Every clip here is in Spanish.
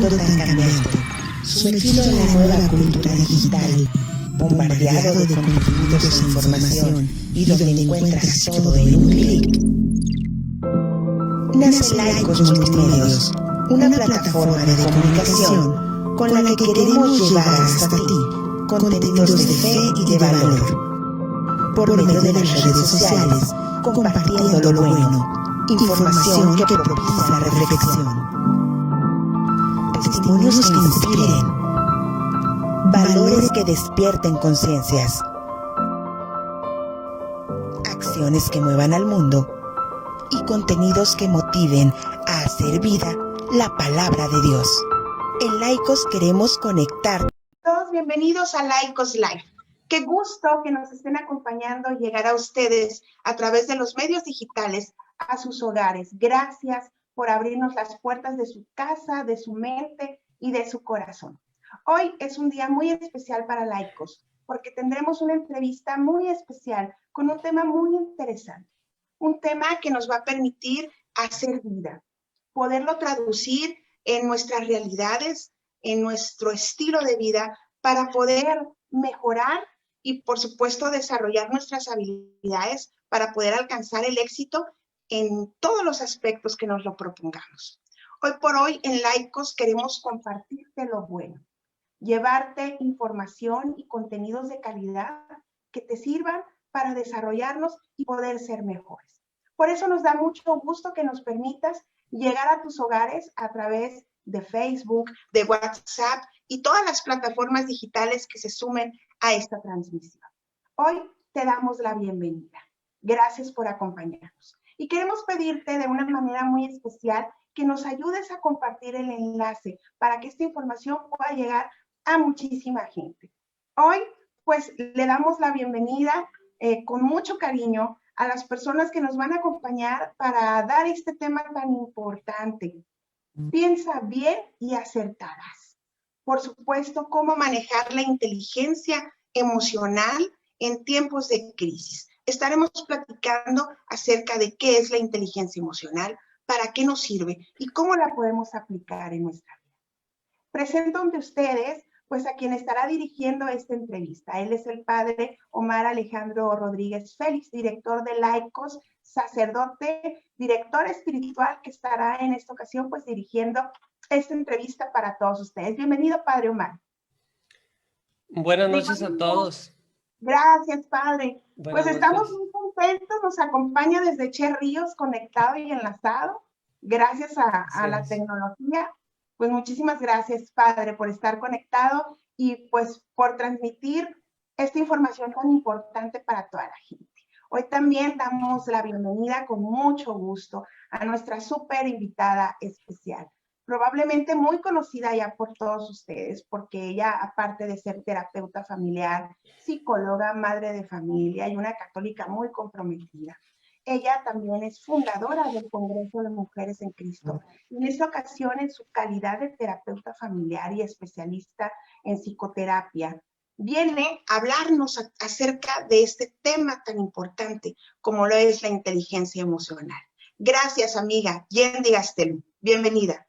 mundo tan cambiante, sumergido en la nueva cultura digital, bombardeado de contenidos e información y donde encuentras todo en un clic, nace Laicos Multimedios, una plataforma de comunicación con la que queremos llevar hasta ti contenidos de fe y de valor, por medio de las redes sociales, compartiendo lo bueno, información que propicia la reflexión, testimonios que inspiren, valores que despierten conciencias, acciones que muevan al mundo y contenidos que motiven a hacer vida la palabra de Dios. En Laicos queremos conectar. Todos bienvenidos a Laicos Live. Qué gusto que nos estén acompañando y llegar a ustedes a través de los medios digitales a sus hogares. Gracias por abrirnos las puertas de su casa, de su mente y de su corazón. Hoy es un día muy especial para Laicos porque tendremos una entrevista muy especial con un tema muy interesante. Un tema que nos va a permitir hacer vida, poderlo traducir en nuestras realidades, en nuestro estilo de vida, para poder mejorar y, por supuesto, desarrollar nuestras habilidades para poder alcanzar el éxito en todos los aspectos que nos lo propongamos. Hoy por hoy en Laicos queremos compartirte lo bueno, llevarte información y contenidos de calidad que te sirvan para desarrollarnos y poder ser mejores. Por eso nos da mucho gusto que nos permitas llegar a tus hogares a través de Facebook, de WhatsApp y todas las plataformas digitales que se sumen a esta transmisión. Hoy te damos la bienvenida. Gracias por acompañarnos. Y queremos pedirte de una manera muy especial que nos ayudes a compartir el enlace para que esta información pueda llegar a muchísima gente. Hoy, pues, le damos la bienvenida con mucho cariño a las personas que nos van a acompañar para dar este tema tan importante. Piensa bien y acertarás. Por supuesto, cómo manejar la inteligencia emocional en tiempos de crisis. Estaremos platicando acerca de qué es la inteligencia emocional, para qué nos sirve y cómo la podemos aplicar en nuestra vida. Presento ante ustedes pues a quien estará dirigiendo esta entrevista. Él es el padre Omar Alejandro Rodríguez Félix, director de Laicos, sacerdote, director espiritual que estará en esta ocasión pues dirigiendo esta entrevista para todos ustedes. Bienvenido, padre Omar. Buenas noches a todos. Gracias, padre. Buenas pues estamos noches. muy contentos, nos acompaña desde Che Ríos, conectado y enlazado, gracias a la tecnología. Pues muchísimas gracias, padre, por estar conectado y pues por transmitir esta información tan importante para toda la gente. Hoy también damos la bienvenida con mucho gusto a nuestra súper invitada especial, probablemente muy conocida ya por todos ustedes, porque ella, aparte de ser terapeuta familiar, psicóloga, madre de familia y una católica muy comprometida, ella también es fundadora del Congreso de Mujeres en Cristo. En esta ocasión, en su calidad de terapeuta familiar y especialista en psicoterapia, viene a hablarnos acerca de este tema tan importante como lo es la inteligencia emocional. Gracias, amiga Yendi Gastelum. Bienvenida.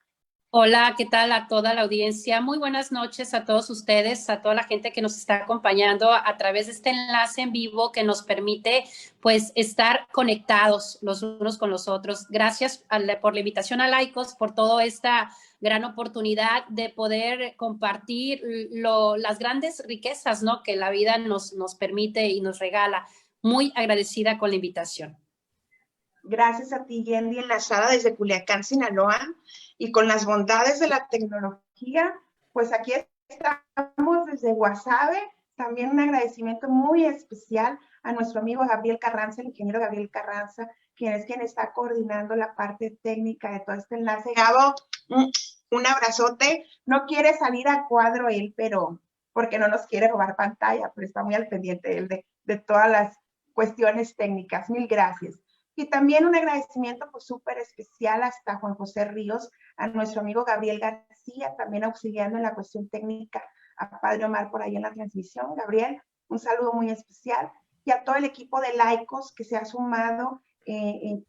Hola, ¿qué tal a toda la audiencia? Muy buenas noches a todos ustedes, a toda la gente que nos está acompañando a través de este enlace en vivo que nos permite pues estar conectados los unos con los otros. Gracias por la invitación a Laicos, por toda esta gran oportunidad de poder compartir las grandes riquezas, ¿no?, que la vida nos permite y nos regala. Muy agradecida con la invitación. Gracias a ti, Yendi, enlazada desde Culiacán, Sinaloa, y con las bondades de la tecnología, pues aquí estamos desde Guasave. También un agradecimiento muy especial a nuestro amigo Gabriel Carranza, el ingeniero Gabriel Carranza, quien está coordinando la parte técnica de todo este enlace. Gabo, un abrazote. No quiere salir a cuadro él, pero porque no nos quiere robar pantalla, pero está muy al pendiente él de todas las cuestiones técnicas. Mil gracias. Y también un agradecimiento pues súper especial hasta Juan José Ríos, a nuestro amigo Gabriel García, también auxiliando en la cuestión técnica a Padre Omar por ahí en la transmisión. Gabriel, un saludo muy especial. Y a todo el equipo de Laicos que se ha sumado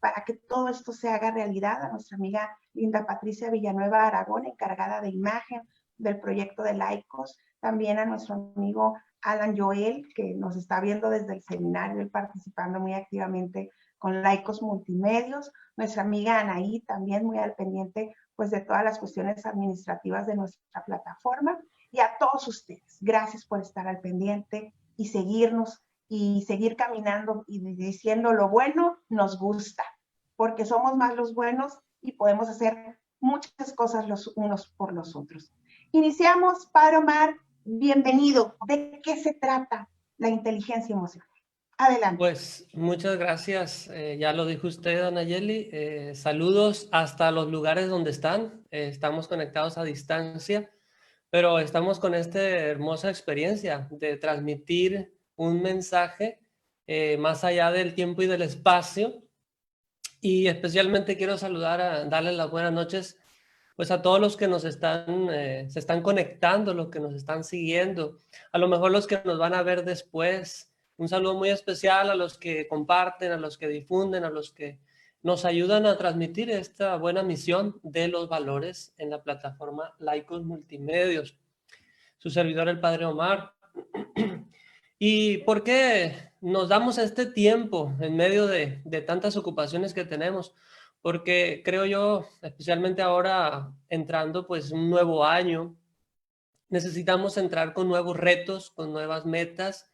para que todo esto se haga realidad, a nuestra amiga Linda Patricia Villanueva Aragón, encargada de imagen del proyecto de Laicos, también a nuestro amigo Alan Joel, que nos está viendo desde el seminario, él participando muy activamente con Laicos Multimedios, nuestra amiga Anaí, también muy al pendiente pues de todas las cuestiones administrativas de nuestra plataforma, y a todos ustedes, gracias por estar al pendiente y seguirnos y seguir caminando y diciendo lo bueno nos gusta, porque somos más los buenos y podemos hacer muchas cosas los unos por los otros. Iniciamos, Padre Omar, bienvenido. ¿De qué se trata la inteligencia emocional? Adelante. Pues muchas gracias, ya lo dijo usted, Anayeli. Saludos hasta los lugares donde están. Estamos conectados a distancia, pero estamos con esta hermosa experiencia de transmitir un mensaje más allá del tiempo y del espacio. Y especialmente quiero darles las buenas noches pues a todos los que nos están, se están conectando, los que nos están siguiendo, a lo mejor los que nos van a ver después. Un saludo muy especial a los que comparten, a los que difunden, a los que nos ayudan a transmitir esta buena misión de los valores en la plataforma Laicos Multimedios. Su servidor, el Padre Omar. ¿Y por qué nos damos este tiempo en medio de tantas ocupaciones que tenemos? Porque creo yo, especialmente ahora entrando pues un nuevo año, necesitamos entrar con nuevos retos, con nuevas metas,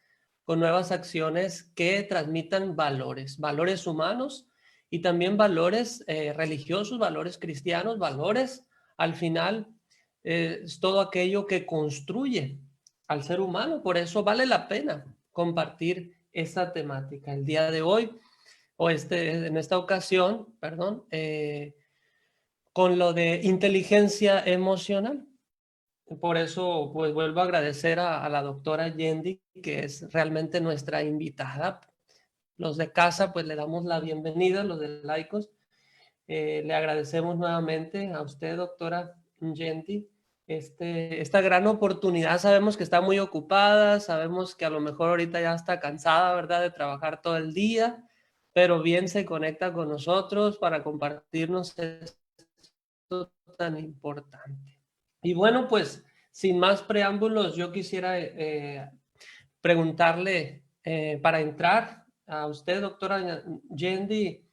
con nuevas acciones que transmitan valores, valores humanos y también valores religiosos, valores cristianos, valores al final es todo aquello que construye al ser humano. Por eso vale la pena compartir esta temática. El día de hoy, en esta ocasión, perdón, con lo de inteligencia emocional. Por eso, pues vuelvo a agradecer a la doctora Yendi, que es realmente nuestra invitada. Los de casa, pues le damos la bienvenida, los de Laicos. Le agradecemos nuevamente a usted, doctora Yendi, esta gran oportunidad. Sabemos que está muy ocupada, sabemos que a lo mejor ahorita ya está cansada, ¿verdad?, de trabajar todo el día, pero bien se conecta con nosotros para compartirnos esto tan importante. Y bueno, pues sin más preámbulos, yo quisiera preguntarle para entrar a usted, doctora Yendi,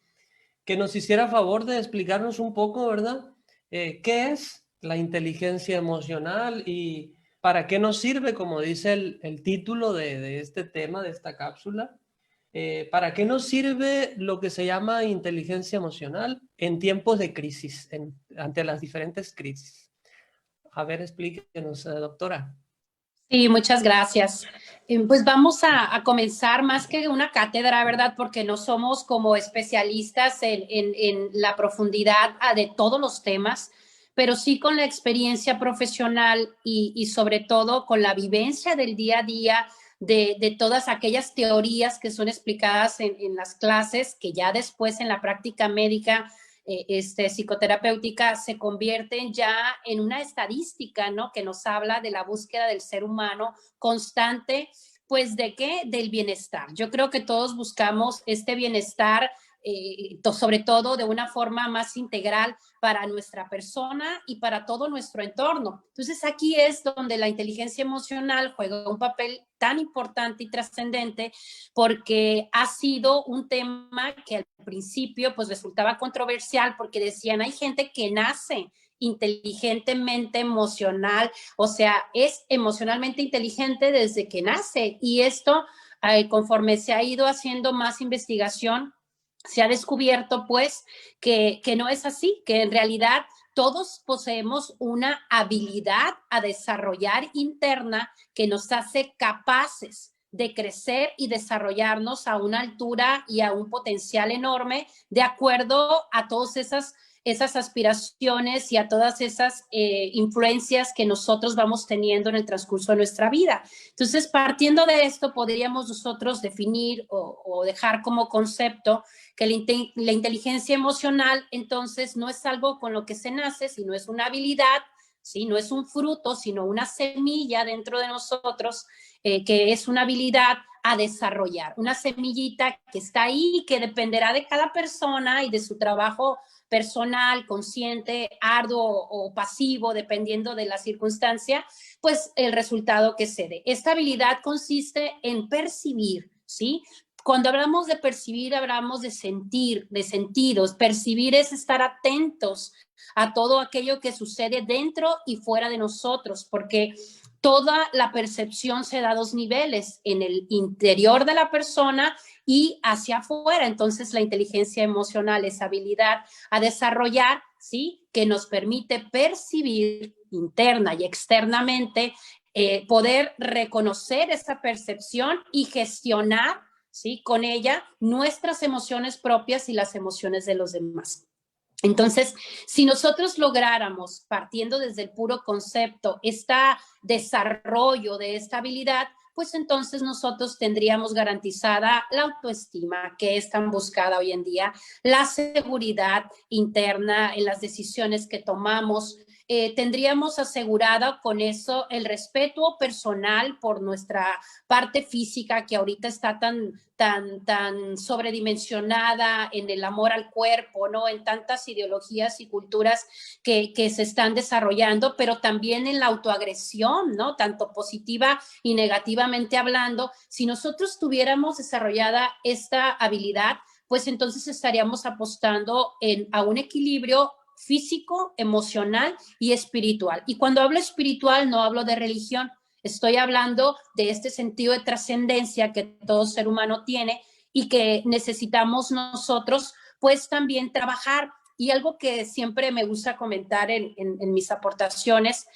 que nos hiciera favor de explicarnos un poco, ¿verdad? ¿Qué es la inteligencia emocional y para qué nos sirve, como dice el título de este tema, de esta cápsula? ¿Para qué nos sirve lo que se llama inteligencia emocional en tiempos de crisis, ante las diferentes crisis? A ver, explíquenos, doctora. Sí, muchas gracias. Pues vamos a comenzar más que una cátedra, ¿verdad? Porque no somos como especialistas en la profundidad de todos los temas, pero sí con la experiencia profesional y sobre todo con la vivencia del día a día de todas aquellas teorías que son explicadas en las clases, que ya después en la práctica médica psicoterapéutica se convierten ya en una estadística, ¿no?, que nos habla de la búsqueda del ser humano constante, pues ¿de qué? Del bienestar. Yo creo que todos buscamos este bienestar, sobre todo de una forma más integral para nuestra persona y para todo nuestro entorno. Entonces aquí es donde la inteligencia emocional juega un papel tan importante y trascendente, porque ha sido un tema que al principio pues resultaba controversial, porque decían, hay gente que nace inteligentemente emocional, o sea, es emocionalmente inteligente desde que nace, y esto conforme se ha ido haciendo más investigación, se ha descubierto pues que no es así, que en realidad todos poseemos una habilidad a desarrollar interna que nos hace capaces de crecer y desarrollarnos a una altura y a un potencial enorme de acuerdo a todas esas aspiraciones y a todas esas influencias que nosotros vamos teniendo en el transcurso de nuestra vida. Entonces, partiendo de esto, podríamos nosotros definir o dejar como concepto que la inteligencia emocional, entonces, no es algo con lo que se nace, sino es una habilidad ¿sí? No es un fruto, sino una semilla dentro de nosotros, que es una habilidad a desarrollar, una semillita que está ahí, que dependerá de cada persona y de su trabajo personal, consciente, arduo o pasivo, dependiendo de la circunstancia, pues el resultado que se dé. Esta habilidad consiste en percibir, ¿sí? Cuando hablamos de percibir, hablamos de sentir, de sentidos. Percibir es estar atentos a todo aquello que sucede dentro y fuera de nosotros, porque toda la percepción se da a dos niveles, en el interior de la persona y hacia afuera. Entonces, la inteligencia emocional, esa habilidad a desarrollar, ¿sí? Que nos permite percibir interna y externamente, poder reconocer esa percepción y gestionar, ¿sí? Con ella nuestras emociones propias y las emociones de los demás. Entonces, si nosotros lográramos, partiendo desde el puro concepto, este desarrollo de esta habilidad, pues entonces nosotros tendríamos garantizada la autoestima, que es tan buscada hoy en día, la seguridad interna en las decisiones que tomamos. Tendríamos asegurada con eso el respeto personal por nuestra parte física, que ahorita está tan sobredimensionada en el amor al cuerpo, ¿no? En tantas ideologías y culturas que se están desarrollando, pero también en la autoagresión, ¿no? Tanto positiva y negativamente hablando. Si nosotros tuviéramos desarrollada esta habilidad, pues entonces estaríamos apostando a un equilibrio físico, emocional y espiritual. Y cuando hablo espiritual no hablo de religión, estoy hablando de este sentido de trascendencia que todo ser humano tiene y que necesitamos nosotros pues también trabajar. Y algo que siempre me gusta comentar en mis aportaciones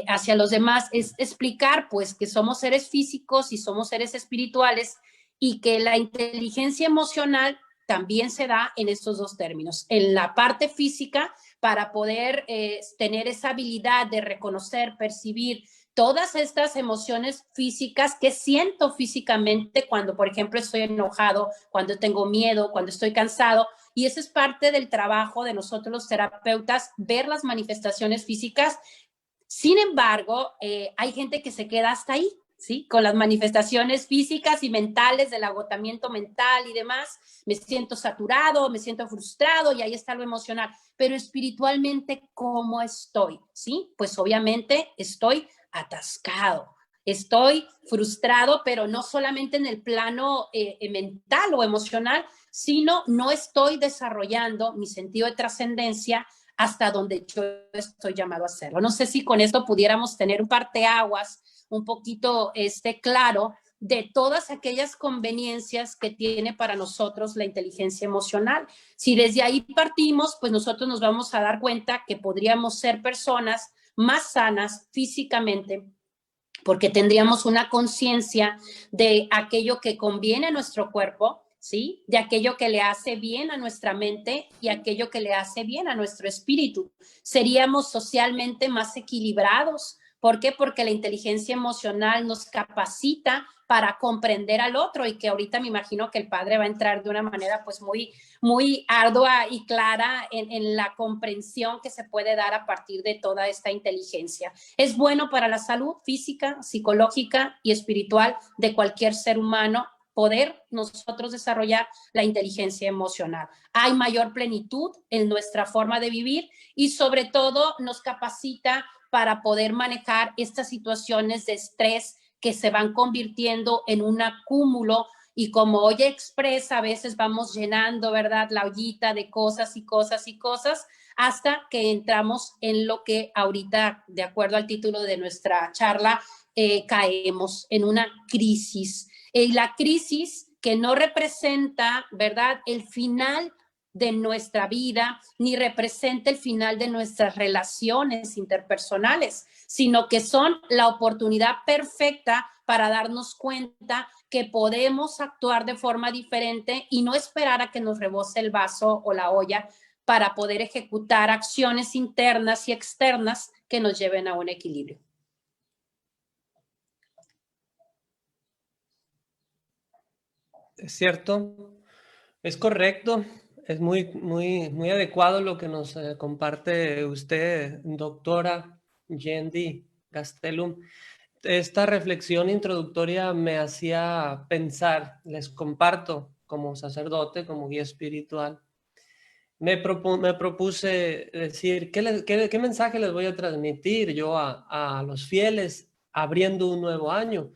hacia los demás es explicar pues que somos seres físicos y somos seres espirituales y que la inteligencia emocional también se da en estos dos términos, en la parte física para poder tener esa habilidad de reconocer, percibir todas estas emociones físicas que siento físicamente cuando, por ejemplo, estoy enojado, cuando tengo miedo, cuando estoy cansado. Y eso es parte del trabajo de nosotros los terapeutas, ver las manifestaciones físicas. Sin embargo, hay gente que se queda hasta ahí, ¿sí? Con las manifestaciones físicas y mentales del agotamiento mental y demás. Me siento saturado, me siento frustrado y ahí está lo emocional. Pero espiritualmente, ¿cómo estoy? ¿Sí? Pues obviamente estoy atascado, estoy frustrado, pero no solamente en el plano mental o emocional, sino no estoy desarrollando mi sentido de trascendencia hasta donde yo estoy llamado a hacerlo. No sé si con esto pudiéramos tener un parteaguas un poquito claro de todas aquellas conveniencias que tiene para nosotros la inteligencia emocional. Si desde ahí partimos, pues nosotros nos vamos a dar cuenta que podríamos ser personas más sanas físicamente, porque tendríamos una conciencia de aquello que conviene a nuestro cuerpo, ¿sí? De aquello que le hace bien a nuestra mente y aquello que le hace bien a nuestro espíritu. Seríamos socialmente más equilibrados. ¿Por qué? Porque la inteligencia emocional nos capacita para comprender al otro y que ahorita me imagino que el padre va a entrar de una manera pues muy ardua y clara en la comprensión que se puede dar a partir de toda esta inteligencia. Es bueno para la salud física, psicológica y espiritual de cualquier ser humano poder nosotros desarrollar la inteligencia emocional. Hay mayor plenitud en nuestra forma de vivir y sobre todo nos capacita para poder manejar estas situaciones de estrés que se van convirtiendo en un acúmulo y como hoy expresa, a veces vamos llenando, ¿verdad? La ollita de cosas y cosas y cosas hasta que entramos en lo que ahorita, de acuerdo al título de nuestra charla, caemos en una crisis. La crisis que no representa, ¿verdad?, el final de nuestra vida, ni representa el final de nuestras relaciones interpersonales, sino que son la oportunidad perfecta para darnos cuenta que podemos actuar de forma diferente y no esperar a que nos rebose el vaso o la olla para poder ejecutar acciones internas y externas que nos lleven a un equilibrio. Es cierto, es correcto, es muy adecuado lo que nos comparte usted, doctora. Yendi Gastelum. Esta reflexión introductoria me hacía pensar, les comparto como sacerdote, como guía espiritual. Me propuse decir, ¿qué mensaje les voy a transmitir yo a los fieles abriendo un nuevo año?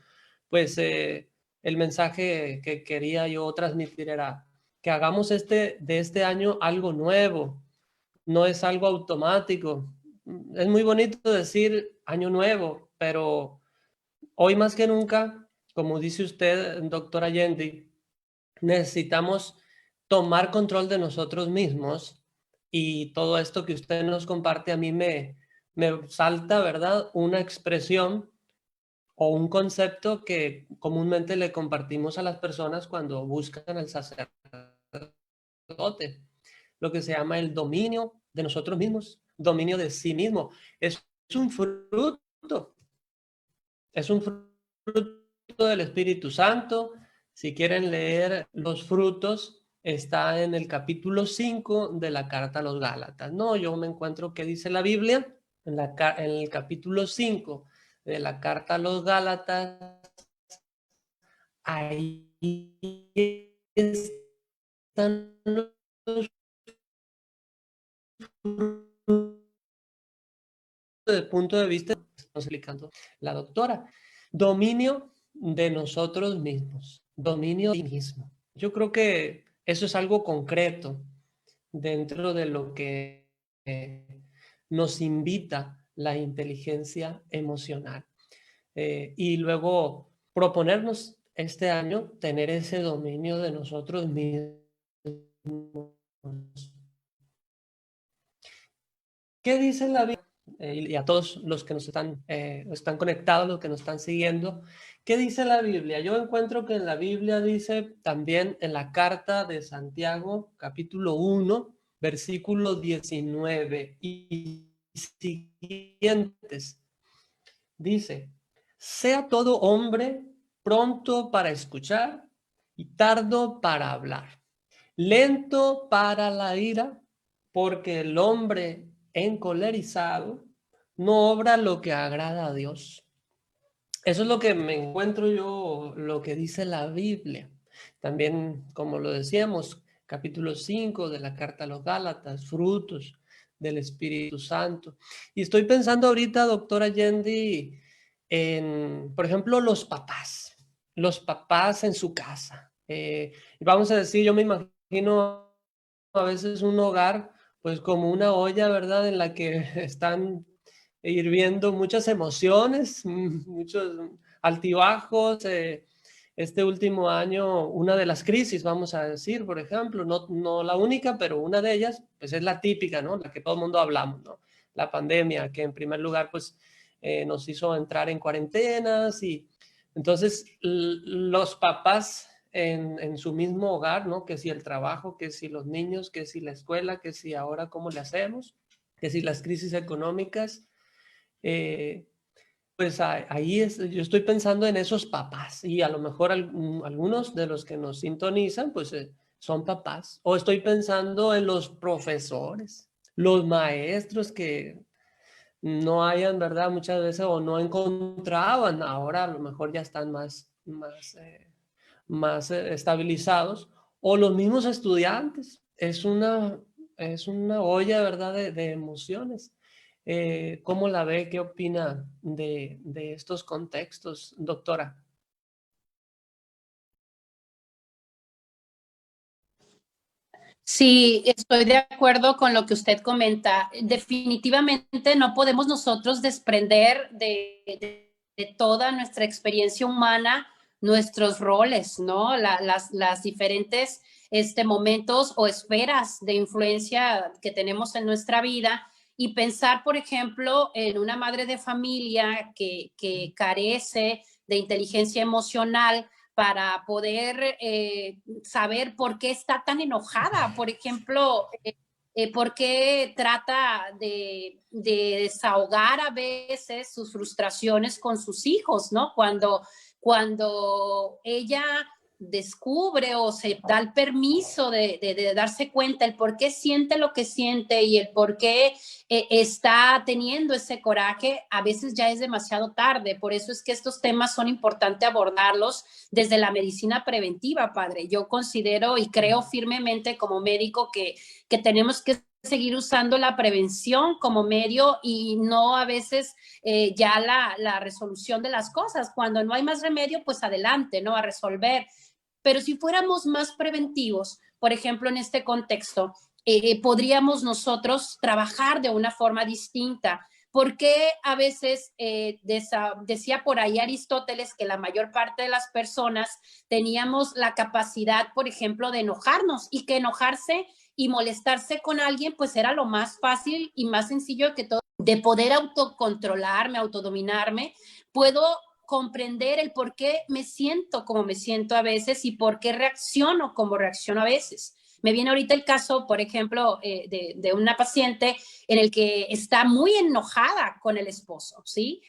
Pues el mensaje que quería yo transmitir era que hagamos de este año algo nuevo, no es algo automático. Es muy bonito decir año nuevo, pero hoy más que nunca, como dice usted, doctora Yendi, necesitamos tomar control de nosotros mismos, y todo esto que usted nos comparte a mí me salta, ¿verdad? Una expresión o un concepto que comúnmente le compartimos a las personas cuando buscan al sacerdote, lo que se llama el dominio de nosotros mismos, dominio de sí mismo. Es un fruto, es un fruto del Espíritu Santo. Si quieren leer los frutos, está en el capítulo 5 de la carta a los Gálatas. No, yo me encuentro que dice la Biblia en el capítulo 5 de la carta a los Gálatas. Ahí están los frutos desde el punto de vista, estamos explicando la doctora, dominio de nosotros mismos, dominio de sí mismo. Yo creo que eso es algo concreto dentro de lo que nos invita la inteligencia emocional. Y luego proponernos este año tener ese dominio de nosotros mismos. ¿Qué dice la Biblia? Y a todos los que nos están conectados, los que nos están siguiendo, ¿qué dice la Biblia? Yo encuentro que en la Biblia dice también en la carta de Santiago, capítulo 1, versículo 19 y siguientes. Dice, sea todo hombre pronto para escuchar y tardo para hablar, lento para la ira, porque el hombre encolerizado no obra lo que agrada a Dios. Eso es lo que me encuentro yo, lo que dice la Biblia. También, como lo decíamos, capítulo 5 de la carta a los Gálatas, frutos del Espíritu Santo. Y estoy pensando ahorita, doctora Yendi, en, por ejemplo, los papás en su casa. Vamos a decir, yo me imagino a veces un hogar, pues como una olla, ¿verdad? En la que están hirviendo muchas emociones, muchos altibajos. Este último año, una de las crisis, vamos a decir, por ejemplo, no la única, pero una de ellas, pues es la típica, ¿no? La que todo el mundo hablamos, ¿no? La pandemia, que en primer lugar, pues nos hizo entrar en cuarentenas, y entonces los papás en su mismo hogar, ¿no? Que si el trabajo, que si los niños, que si la escuela, que si ahora cómo le hacemos, que si las crisis económicas. eh, pues ahí yo estoy pensando en esos papás, y a lo mejor algunos de los que nos sintonizan, pues son papás. O estoy pensando en los profesores, los maestros que no hayan, ¿verdad? Muchas veces o no encontraban, ahora a lo mejor ya están más estabilizados, o los mismos estudiantes. Es una olla, ¿verdad? De emociones. ¿Cómo la ve? ¿Qué opina de estos contextos, doctora? Sí, estoy de acuerdo con lo que usted comenta. Definitivamente no podemos nosotros desprender de toda nuestra experiencia humana, nuestros roles, ¿no? Las diferentes momentos o esferas de influencia que tenemos en nuestra vida, y pensar, por ejemplo, en una madre de familia que carece de inteligencia emocional para poder saber por qué está tan enojada, por ejemplo, por qué trata de desahogar a veces sus frustraciones con sus hijos, ¿no? Cuando ella descubre o se da el permiso de darse cuenta el por qué siente lo que siente y el por qué está teniendo ese coraje, a veces ya es demasiado tarde. Por eso es que estos temas son importantes abordarlos desde la medicina preventiva, padre. Yo considero y creo firmemente como médico que tenemos que seguir usando la prevención como medio y no a veces ya la resolución de las cosas. Cuando no hay más remedio, pues adelante, ¿no? A resolver. Pero si fuéramos más preventivos, por ejemplo, en este contexto, podríamos nosotros trabajar de una forma distinta. Porque a veces decía por ahí Aristóteles que la mayor parte de las personas teníamos la capacidad, por ejemplo, de enojarnos y que enojarse y molestarse con alguien, pues era lo más fácil y más sencillo que todo, de poder autocontrolarme, autodominarme. Puedo comprender el por qué me siento como me siento a veces y por qué reacciono como reacciono a veces. Me viene ahorita el caso, por ejemplo, de una paciente en el que está muy enojada con el esposo, ¿sí?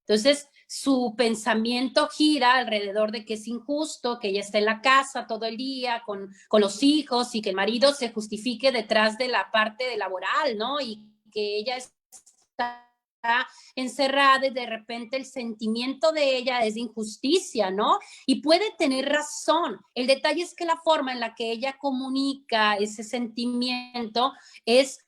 Entonces, su pensamiento gira alrededor de que es injusto, que ella esté en la casa todo el día con los hijos y que el marido se justifique detrás de la parte laboral, ¿no? Y que ella está encerrada y de repente el sentimiento de ella es de injusticia, ¿no? Y puede tener razón. El detalle es que la forma en la que ella comunica ese sentimiento es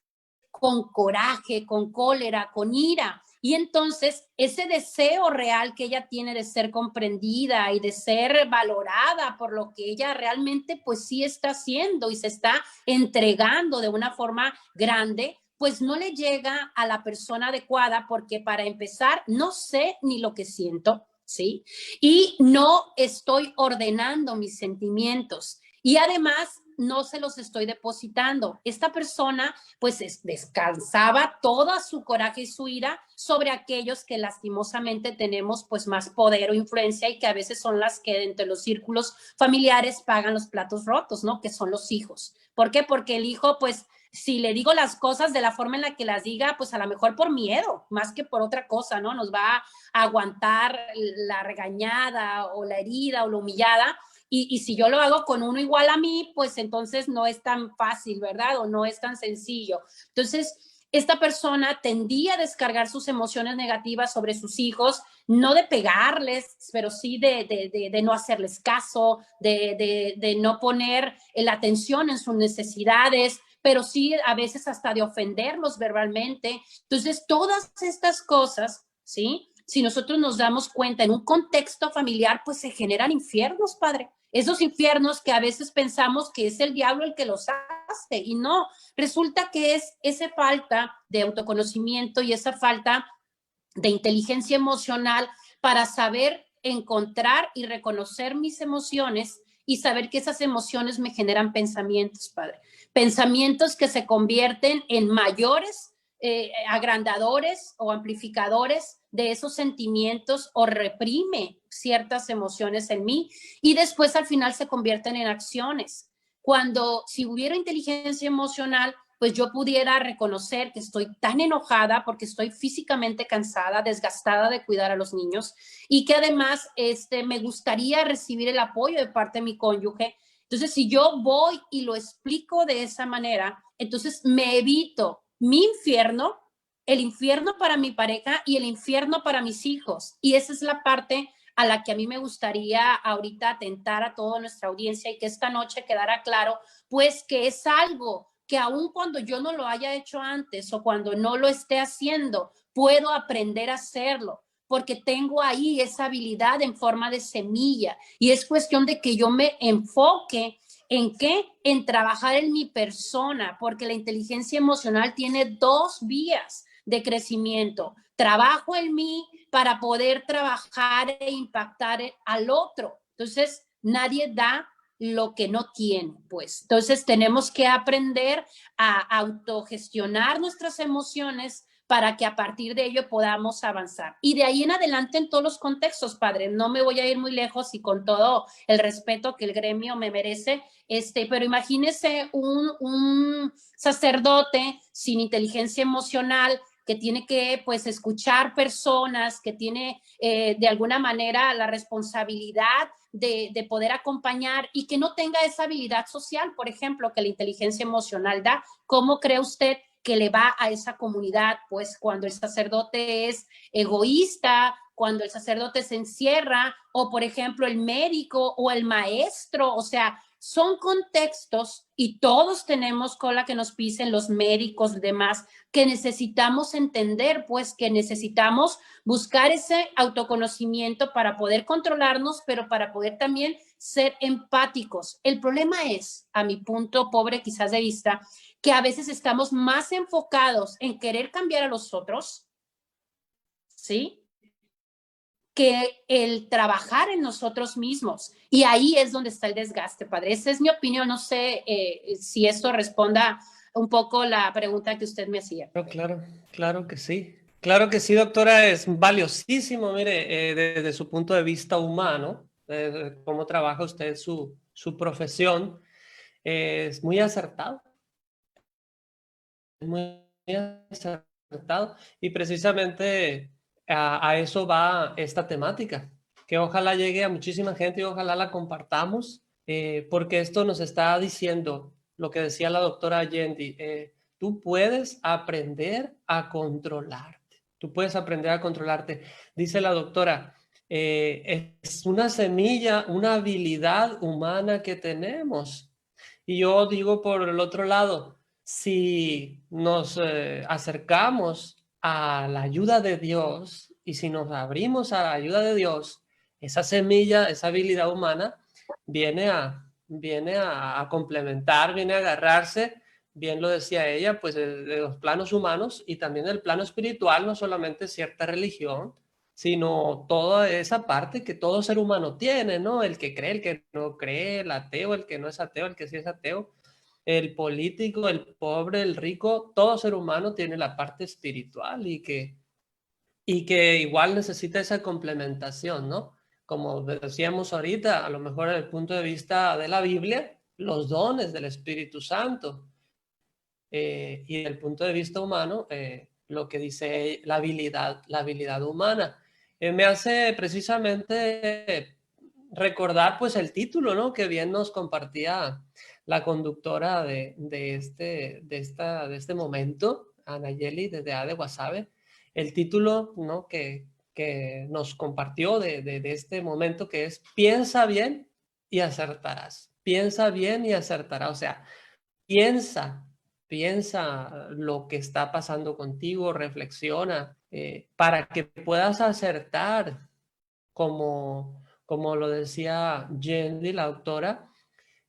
con coraje, con cólera, con ira. Y entonces ese deseo real que ella tiene de ser comprendida y de ser valorada por lo que ella realmente pues sí está haciendo y se está entregando de una forma grande, pues no le llega a la persona adecuada porque para empezar no sé ni lo que siento, ¿sí? Y no estoy ordenando mis sentimientos. Y además no se los estoy depositando. Esta persona pues descansaba todo su coraje y su ira sobre aquellos que lastimosamente tenemos pues más poder o influencia y que a veces son las que entre los círculos familiares pagan los platos rotos, ¿no? Que son los hijos. ¿Por qué? Porque el hijo pues si le digo las cosas de la forma en la que las diga, pues a lo mejor por miedo, más que por otra cosa, ¿no? Nos va a aguantar la regañada o la herida o la humillada. Y si yo lo hago con uno igual a mí, pues entonces no es tan fácil, ¿verdad? O no es tan sencillo. Entonces, esta persona tendía a descargar sus emociones negativas sobre sus hijos, no de pegarles, pero sí de no hacerles caso, de no poner la atención en sus necesidades, pero sí a veces hasta de ofenderlos verbalmente. Entonces, todas estas cosas, ¿sí? Si nosotros nos damos cuenta en un contexto familiar, pues se generan infiernos, padre. Esos infiernos que a veces pensamos que es el diablo el que los hace y no, resulta que es esa falta de autoconocimiento y esa falta de inteligencia emocional para saber encontrar y reconocer mis emociones y saber que esas emociones me generan pensamientos, padre. Pensamientos que se convierten en mayores agrandadores o amplificadores de esos sentimientos o reprime ciertas emociones en mí y después al final se convierten en acciones. Cuando si hubiera inteligencia emocional, pues yo pudiera reconocer que estoy tan enojada porque estoy físicamente cansada, desgastada de cuidar a los niños y que además me gustaría recibir el apoyo de parte de mi cónyuge. Entonces, si yo voy y lo explico de esa manera, entonces me evito mi infierno, el infierno para mi pareja y el infierno para mis hijos. Y esa es la parte a la que a mí me gustaría ahorita atentar a toda nuestra audiencia y que esta noche quedara claro, pues que es algo que aun cuando yo no lo haya hecho antes o cuando no lo esté haciendo, puedo aprender a hacerlo porque tengo ahí esa habilidad en forma de semilla y es cuestión de que yo me enfoque ¿en qué? En trabajar en mi persona, porque la inteligencia emocional tiene dos vías de crecimiento. Trabajo en mí para poder trabajar e impactar al otro. Entonces, nadie da lo que no tiene, pues. Entonces, tenemos que aprender a autogestionar nuestras emociones para que a partir de ello podamos avanzar. Y de ahí en adelante en todos los contextos, padre, no me voy a ir muy lejos y con todo el respeto que el gremio me merece, pero imagínese un sacerdote sin inteligencia emocional que tiene que pues escuchar personas, que tiene de alguna manera la responsabilidad de poder acompañar y que no tenga esa habilidad social, por ejemplo, que la inteligencia emocional da. ¿Cómo cree usted que le va a esa comunidad? Pues cuando el sacerdote es egoísta, cuando el sacerdote se encierra, o por ejemplo el médico o el maestro, o sea, son contextos y todos tenemos cola que nos pisen, los médicos y demás, que necesitamos entender, pues que necesitamos buscar ese autoconocimiento para poder controlarnos, pero para poder también ser empáticos. El problema es, a mi punto pobre quizás de vista, que a veces estamos más enfocados en querer cambiar a los otros, ¿sí?, que el trabajar en nosotros mismos. Y ahí es donde está el desgaste, padre. Esa es mi opinión. No sé si esto responda un poco la pregunta que usted me hacía. Claro que sí. Claro que sí, doctora, es valiosísimo, mire, desde su punto de vista humano, cómo trabaja usted su profesión, es muy acertado. Muy acertado. Y precisamente a eso va esta temática, que ojalá llegue a muchísima gente y ojalá la compartamos, porque esto nos está diciendo lo que decía la doctora Allende, tú puedes aprender a controlarte, tú puedes aprender a controlarte. Dice la doctora, es una semilla, una habilidad humana que tenemos. Y yo digo por el otro lado, si nos acercamos a la ayuda de Dios y si nos abrimos a la ayuda de Dios, esa semilla, esa habilidad humana viene a complementar, viene a agarrarse, bien lo decía ella, pues de los planos humanos y también del plano espiritual, no solamente cierta religión, sino toda esa parte que todo ser humano tiene, ¿no? El que cree, el que no cree, el ateo, el que no es ateo, el que sí es ateo, el político, el pobre, el rico, todo ser humano tiene la parte espiritual y que igual necesita esa complementación, ¿no? Como decíamos ahorita, a lo mejor desde el punto de vista de la Biblia, los dones del Espíritu Santo. Y desde el punto de vista humano, lo que dice la habilidad humana. Me hace precisamente recordar pues el título, ¿no?, que bien nos compartía la conductora de este momento, Anayeli, desde A de Guasave, el título, ¿no?, que nos compartió de este momento, que es piensa bien y acertarás. Piensa bien y acertarás. O sea, piensa lo que está pasando contigo, reflexiona, para que puedas acertar, como lo decía Jenny, la autora,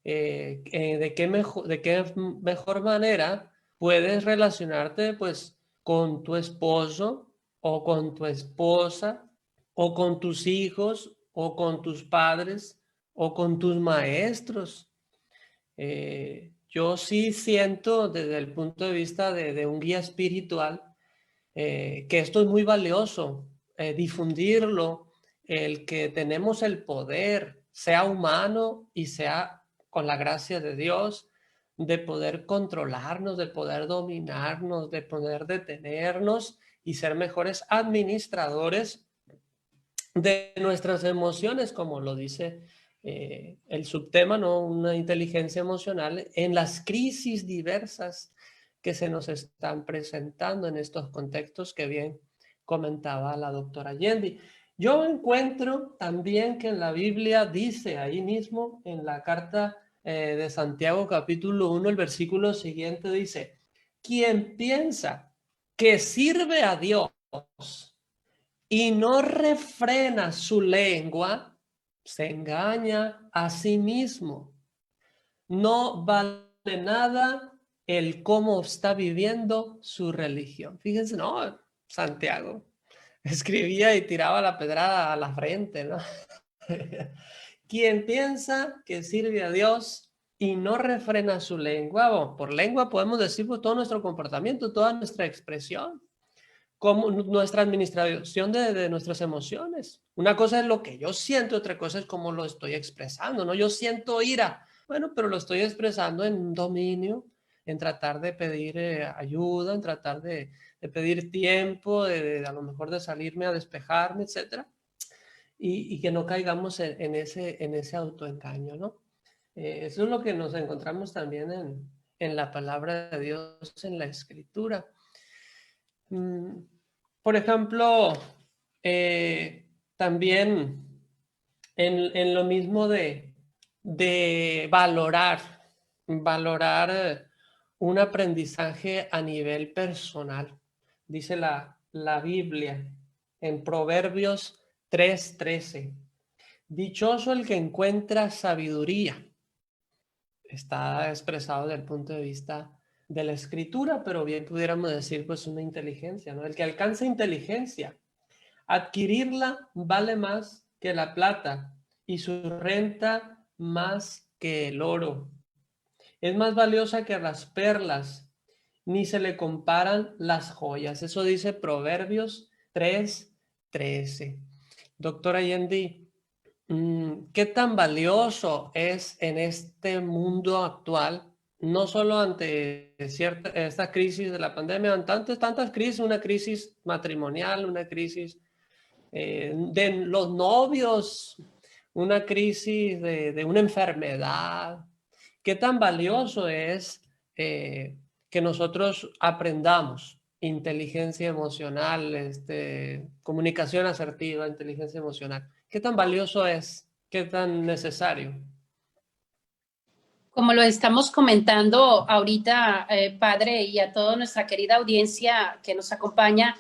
de qué mejor manera puedes relacionarte pues con tu esposo o con tu esposa o con tus hijos o con tus padres o con tus maestros. Yo sí siento desde el punto de vista de un guía espiritual, que esto es muy valioso, difundirlo, el que tenemos el poder, sea humano y sea con la gracia de Dios, de poder controlarnos, de poder dominarnos, de poder detenernos y ser mejores administradores de nuestras emociones, como lo dice el subtema, ¿no?, una inteligencia emocional en las crisis diversas que se nos están presentando en estos contextos que bien comentaba la doctora Yendi. Yo encuentro también que en la Biblia dice ahí mismo, en la carta de Santiago capítulo 1, el versículo siguiente dice, quien piensa que sirve a Dios y no refrena su lengua, se engaña a sí mismo. No vale nada el cómo está viviendo su religión. Fíjense, no, Santiago escribía y tiraba la pedrada a la frente, ¿no? Quien piensa que sirve a Dios y no refrena su lengua, o por lengua podemos decir por todo nuestro comportamiento, toda nuestra expresión, como nuestra administración de nuestras emociones. Una cosa es lo que yo siento, otra cosa es cómo lo estoy expresando, ¿no? Yo siento ira, bueno, pero lo estoy expresando en dominio, en tratar de pedir ayuda, en tratar de pedir tiempo, a lo mejor de salirme a despejarme, etcétera, y que no caigamos en ese autoengaño, ¿no? Eso es lo que nos encontramos también en la palabra de Dios, en la Escritura. Por ejemplo, también en lo mismo de valorar un aprendizaje a nivel personal. Dice la Biblia en Proverbios 3:13. Dichoso el que encuentra sabiduría. Está expresado desde el punto de vista de la escritura, pero bien pudiéramos decir pues una inteligencia, ¿no? El que alcanza inteligencia, adquirirla vale más que la plata y su renta más que el oro. Es más valiosa que las perlas, ni se le comparan las joyas. Eso dice Proverbios 3:13. Doctora Yendi, ¿qué tan valioso es en este mundo actual, no solo ante esta crisis de la pandemia, tantas crisis, una crisis matrimonial, una crisis de los novios, una crisis de una enfermedad? ¿Qué tan valioso es que nosotros aprendamos inteligencia emocional, comunicación asertiva, inteligencia emocional? ¿Qué tan valioso es? ¿Qué tan necesario? Como lo estamos comentando ahorita, padre, y a toda nuestra querida audiencia que nos acompaña,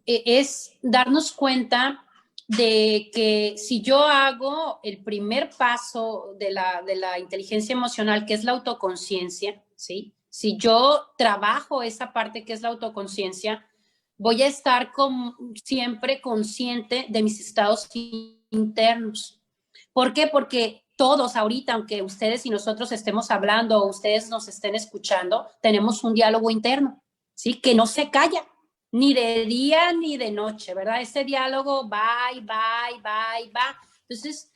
es darnos cuenta de que si yo hago el primer paso de la inteligencia emocional, que es la autoconciencia, ¿sí? Si yo trabajo esa parte que es la autoconciencia, voy a estar siempre consciente de mis estados internos. ¿Por qué? Porque todos ahorita, aunque ustedes y nosotros estemos hablando o ustedes nos estén escuchando, tenemos un diálogo interno, ¿sí? Que no se calla, ni de día ni de noche, ¿verdad? Ese diálogo va y va y va y va. Entonces,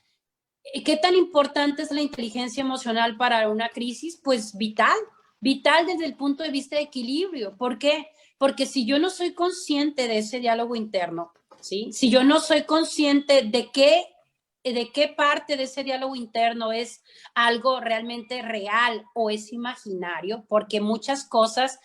¿qué tan importante es la inteligencia emocional para una crisis? Pues vital desde el punto de vista de equilibrio. ¿Por qué? Porque si yo no soy consciente de ese diálogo interno, ¿sí? Si yo no soy consciente de qué parte de ese diálogo interno es algo realmente real o es imaginario, porque muchas cosas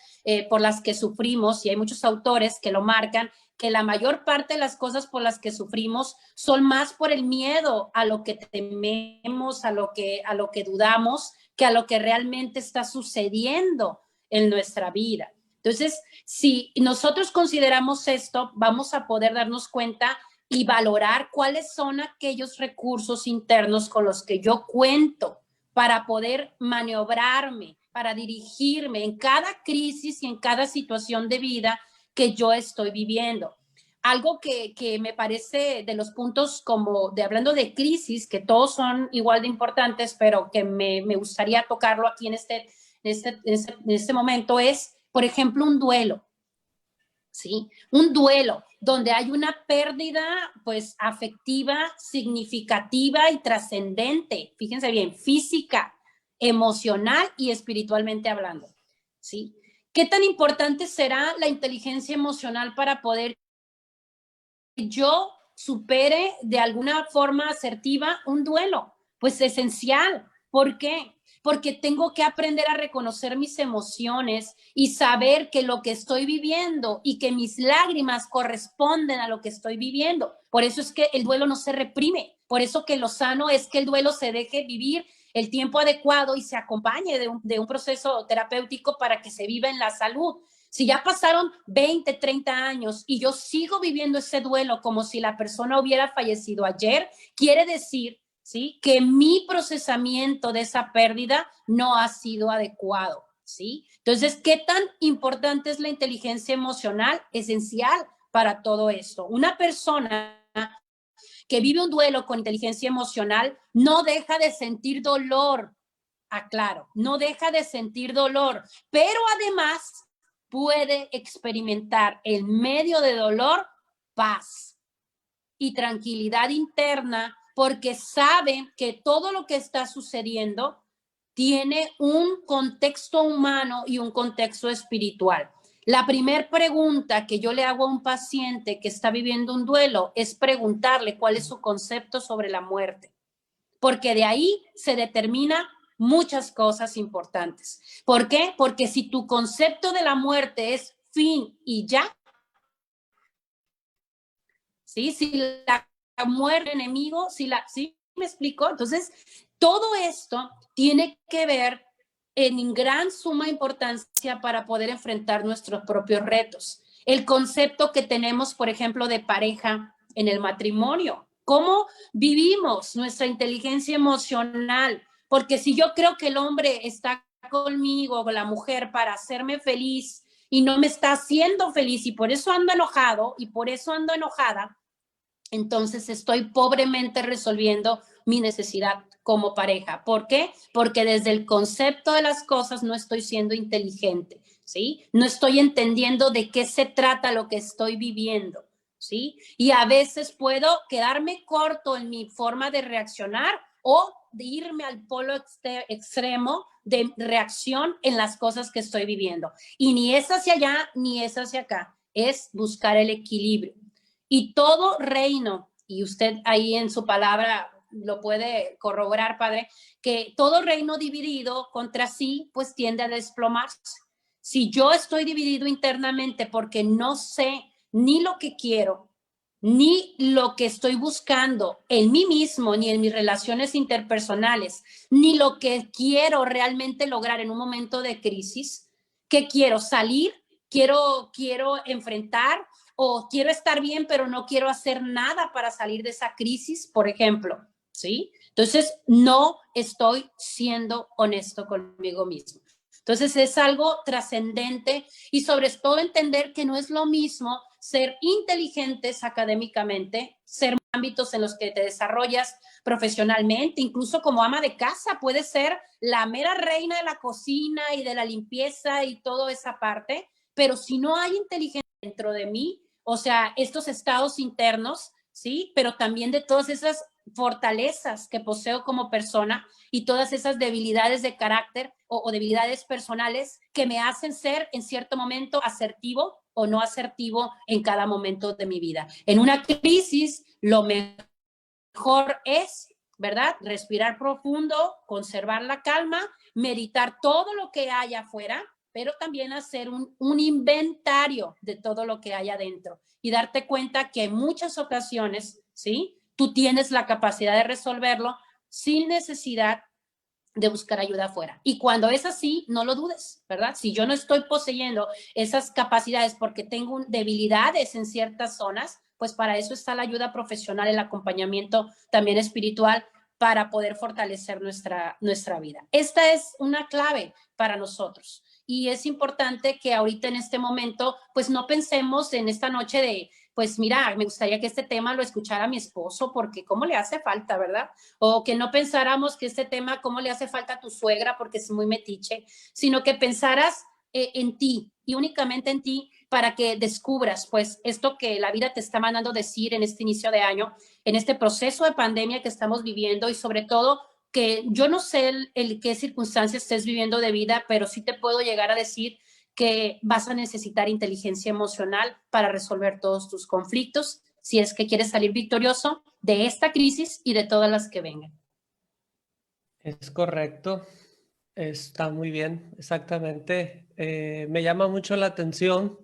por las que sufrimos, y hay muchos autores que lo marcan, que la mayor parte de las cosas por las que sufrimos son más por el miedo a lo que tememos, a lo que dudamos, que a lo que realmente está sucediendo en nuestra vida. Entonces, si nosotros consideramos esto, vamos a poder darnos cuenta y valorar cuáles son aquellos recursos internos con los que yo cuento para poder maniobrarme, para dirigirme en cada crisis y en cada situación de vida que yo estoy viviendo. Algo que me parece de los puntos como de hablando de crisis, que todos son igual de importantes, pero que me gustaría tocarlo aquí en este momento es, por ejemplo, un duelo. ¿Sí? Un duelo donde hay una pérdida pues afectiva, significativa y trascendente, fíjense bien, física, emocional y espiritualmente hablando, ¿sí? ¿Qué tan importante será la inteligencia emocional para poder que yo supere de alguna forma asertiva un duelo? Pues esencial. ¿Por qué? Porque tengo que aprender a reconocer mis emociones y saber que lo que estoy viviendo y que mis lágrimas corresponden a lo que estoy viviendo. Por eso es que el duelo no se reprime. Por eso que lo sano es que el duelo se deje vivir el tiempo adecuado y se acompañe de un proceso terapéutico para que se viva en la salud. Si ya pasaron 20, 30 años y yo sigo viviendo ese duelo como si la persona hubiera fallecido ayer, quiere decir, ¿sí?, que mi procesamiento de esa pérdida no ha sido adecuado, ¿sí? Entonces, ¿qué tan importante es la inteligencia emocional? Esencial para todo esto. Una persona que vive un duelo con inteligencia emocional no deja de sentir dolor, aclaro, no deja de sentir dolor, pero además puede experimentar en medio de dolor paz y tranquilidad interna porque sabe que todo lo que está sucediendo tiene un contexto humano y un contexto espiritual. La primera pregunta que yo le hago a un paciente que está viviendo un duelo es preguntarle cuál es su concepto sobre la muerte, porque de ahí se determina muchas cosas importantes. ¿Por qué? Porque si tu concepto de la muerte es fin y ya, ¿sí? Si la muerte enemigo, ¿sí me explico? Entonces, todo esto tiene que ver en gran suma importancia para poder enfrentar nuestros propios retos. El concepto que tenemos, por ejemplo, de pareja en el matrimonio. ¿Cómo vivimos nuestra inteligencia emocional? Porque si yo creo que el hombre está conmigo o la mujer para hacerme feliz y no me está haciendo feliz y por eso ando enojado y por eso ando enojada, entonces estoy pobremente resolviendo mi necesidad como pareja. ¿Por qué? Porque desde el concepto de las cosas no estoy siendo inteligente, ¿sí? No estoy entendiendo de qué se trata lo que estoy viviendo, ¿sí? Y a veces puedo quedarme corto en mi forma de reaccionar o de irme al polo extremo de reacción en las cosas que estoy viviendo. Y ni es hacia allá, ni es hacia acá. Es buscar el equilibrio. Y todo reino, y usted ahí en su palabra lo puede corroborar, padre, que todo reino dividido contra sí, pues tiende a desplomarse. Si yo estoy dividido internamente porque no sé ni lo que quiero, ni lo que estoy buscando en mí mismo, ni en mis relaciones interpersonales, ni lo que quiero realmente lograr en un momento de crisis, ¿qué quiero? ¿Salir? ¿Quiero enfrentar? ¿O quiero estar bien, pero no quiero hacer nada para salir de esa crisis, por ejemplo? ¿Sí? Entonces, no estoy siendo honesto conmigo mismo. Entonces, es algo trascendente y sobre todo entender que no es lo mismo ser inteligentes académicamente, ser ámbitos en los que te desarrollas profesionalmente, incluso como ama de casa, puedes ser la mera reina de la cocina y de la limpieza y toda esa parte, pero si no hay inteligencia dentro de mí, o sea, estos estados internos, ¿sí? Pero también de todas esas fortalezas que poseo como persona y todas esas debilidades de carácter o debilidades personales que me hacen ser en cierto momento asertivo o no asertivo en cada momento de mi vida. En una crisis, lo mejor es, ¿verdad? Respirar profundo, conservar la calma, meditar todo lo que hay afuera, pero también hacer un inventario de todo lo que hay adentro y darte cuenta que en muchas ocasiones, ¿sí? Tú tienes la capacidad de resolverlo sin necesidad de buscar ayuda afuera. Y cuando es así, no lo dudes, ¿verdad? Si yo no estoy poseyendo esas capacidades porque tengo debilidades en ciertas zonas, pues para eso está la ayuda profesional, el acompañamiento también espiritual para poder fortalecer nuestra vida. Esta es una clave para nosotros. Y es importante que ahorita en este momento, pues no pensemos en esta noche de, pues mira, me gustaría que este tema lo escuchara mi esposo porque cómo le hace falta, ¿verdad? O que no pensáramos que este tema, cómo le hace falta a tu suegra porque es muy metiche, sino que pensaras en ti y únicamente en ti para que descubras, pues, esto que la vida te está mandando decir en este inicio de año, en este proceso de pandemia que estamos viviendo y sobre todo que yo no sé qué circunstancias estés viviendo de vida, pero sí te puedo llegar a decir que vas a necesitar inteligencia emocional para resolver todos tus conflictos si es que quieres salir victorioso de esta crisis y de todas las que vengan. Es correcto, está muy bien, exactamente. Me llama mucho la atención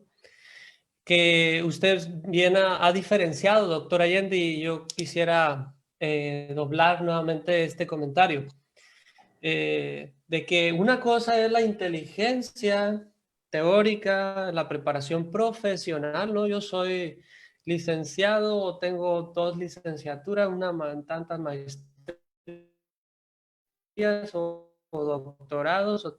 que usted bien ha diferenciado, doctor Allende, y yo quisiera doblar nuevamente este comentario, de que una cosa es la inteligencia teórica, la preparación profesional, ¿no? Yo soy licenciado, tengo 2 licenciaturas, tantas maestrías o doctorados, o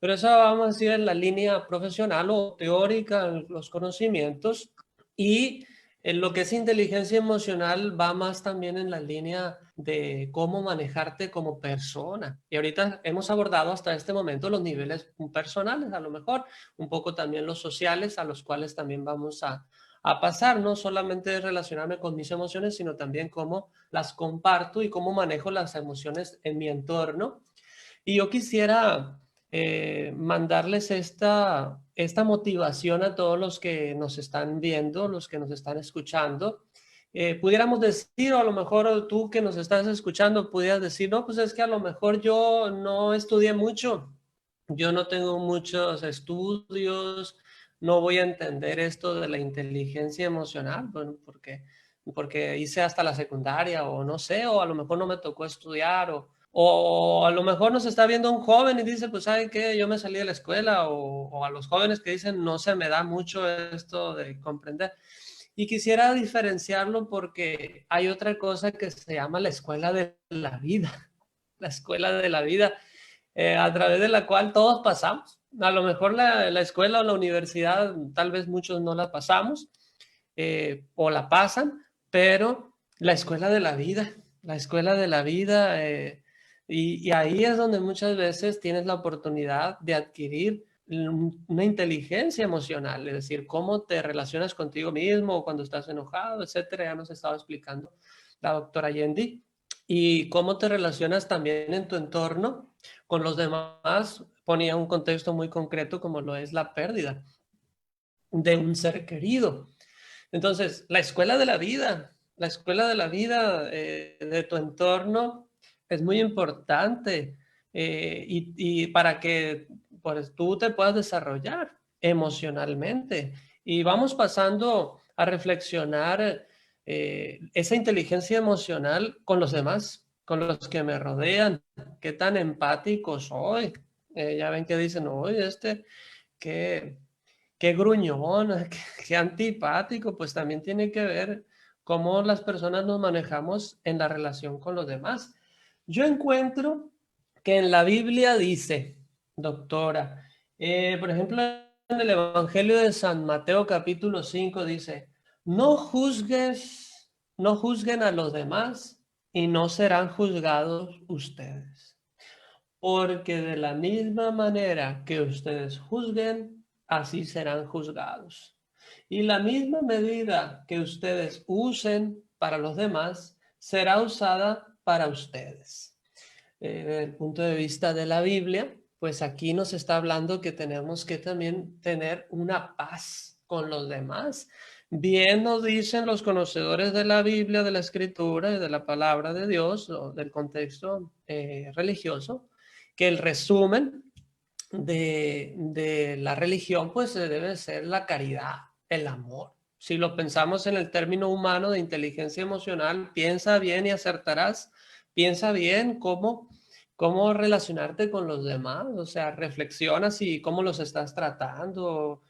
pero eso vamos a decir en la línea profesional o teórica, los conocimientos, y en lo que es inteligencia emocional va más también en la línea de cómo manejarte como persona. Y ahorita hemos abordado hasta este momento los niveles personales, a lo mejor, un poco también los sociales, a los cuales también vamos a a pasar, no solamente relacionarme con mis emociones, sino también cómo las comparto y cómo manejo las emociones en mi entorno. Y yo quisiera mandarles esta motivación a todos los que nos están viendo, los que nos están escuchando. Pudiéramos decir, o a lo mejor tú que nos estás escuchando, pudieras decir, no, pues es que a lo mejor yo no estudié mucho, yo no tengo muchos estudios, no voy a entender esto de la inteligencia emocional, bueno, porque hice hasta la secundaria, o no sé, o a lo mejor no me tocó estudiar, o a lo mejor nos está viendo un joven y dice, pues, ¿sabe qué? Yo me salí de la escuela, o a los jóvenes que dicen, no se me da mucho esto de comprender. Y quisiera diferenciarlo porque hay otra cosa que se llama la escuela de la vida, la escuela de la vida, a través de la cual todos pasamos. A lo mejor la escuela o la universidad, tal vez muchos no la pasamos o la pasan, pero la escuela de la vida, y ahí es donde muchas veces tienes la oportunidad de adquirir una inteligencia emocional, es decir, cómo te relacionas contigo mismo cuando estás enojado, etcétera. Ya nos estaba explicando la doctora Yendi. Y cómo te relacionas también en tu entorno con los demás. Ponía un contexto muy concreto como lo es la pérdida de un ser querido. Entonces, la escuela de la vida de tu entorno es muy importante, y para que pues, tú te puedas desarrollar emocionalmente. Y vamos pasando a reflexionar esa inteligencia emocional con los demás, con los que me rodean, qué tan empático soy. Ya ven que dicen, oye, qué, qué gruñón, qué antipático, pues también tiene que ver cómo las personas nos manejamos en la relación con los demás. Yo encuentro que en la Biblia dice, doctora, por ejemplo, en el Evangelio de San Mateo capítulo 5 dice, no juzguen a los demás y no serán juzgados ustedes. Porque de la misma manera que ustedes juzguen, así serán juzgados. Y la misma medida que ustedes usen para los demás, será usada para ustedes. Desde el punto de vista de la Biblia, pues aquí nos está hablando que tenemos que también tener una paz con los demás. Bien nos dicen los conocedores de la Biblia, de la Escritura y de la palabra de Dios, o del contexto religioso, que el resumen de la religión pues debe ser la caridad, el amor. Si lo pensamos en el término humano de inteligencia emocional, piensa bien y acertarás. Piensa bien cómo relacionarte con los demás, o sea, reflexiona si cómo los estás tratando,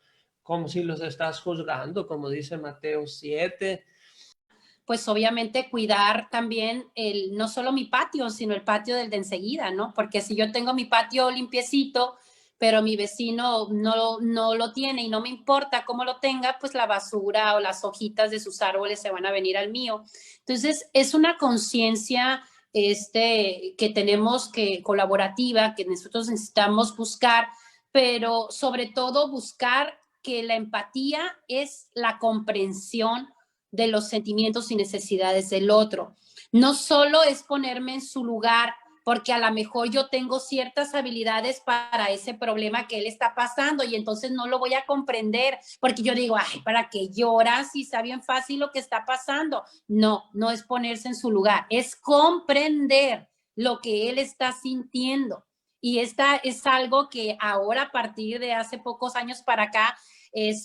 como si los estás juzgando, como dice Mateo 7. Pues obviamente cuidar también no solo mi patio, sino el patio del de enseguida, ¿no? Porque si yo tengo mi patio limpiecito, pero mi vecino no lo tiene y no me importa cómo lo tenga, pues la basura o las hojitas de sus árboles se van a venir al mío. Entonces, es una conciencia que tenemos colaborativa, que nosotros necesitamos buscar, pero sobre todo buscar que la empatía es la comprensión de los sentimientos y necesidades del otro. No solo es ponerme en su lugar, porque a lo mejor yo tengo ciertas habilidades para ese problema que él está pasando y entonces no lo voy a comprender, porque yo digo, ay, ¿para qué lloras si está bien fácil lo que está pasando? No, no es ponerse en su lugar, es comprender lo que él está sintiendo. Y esta es algo que ahora, a partir de hace pocos años para acá,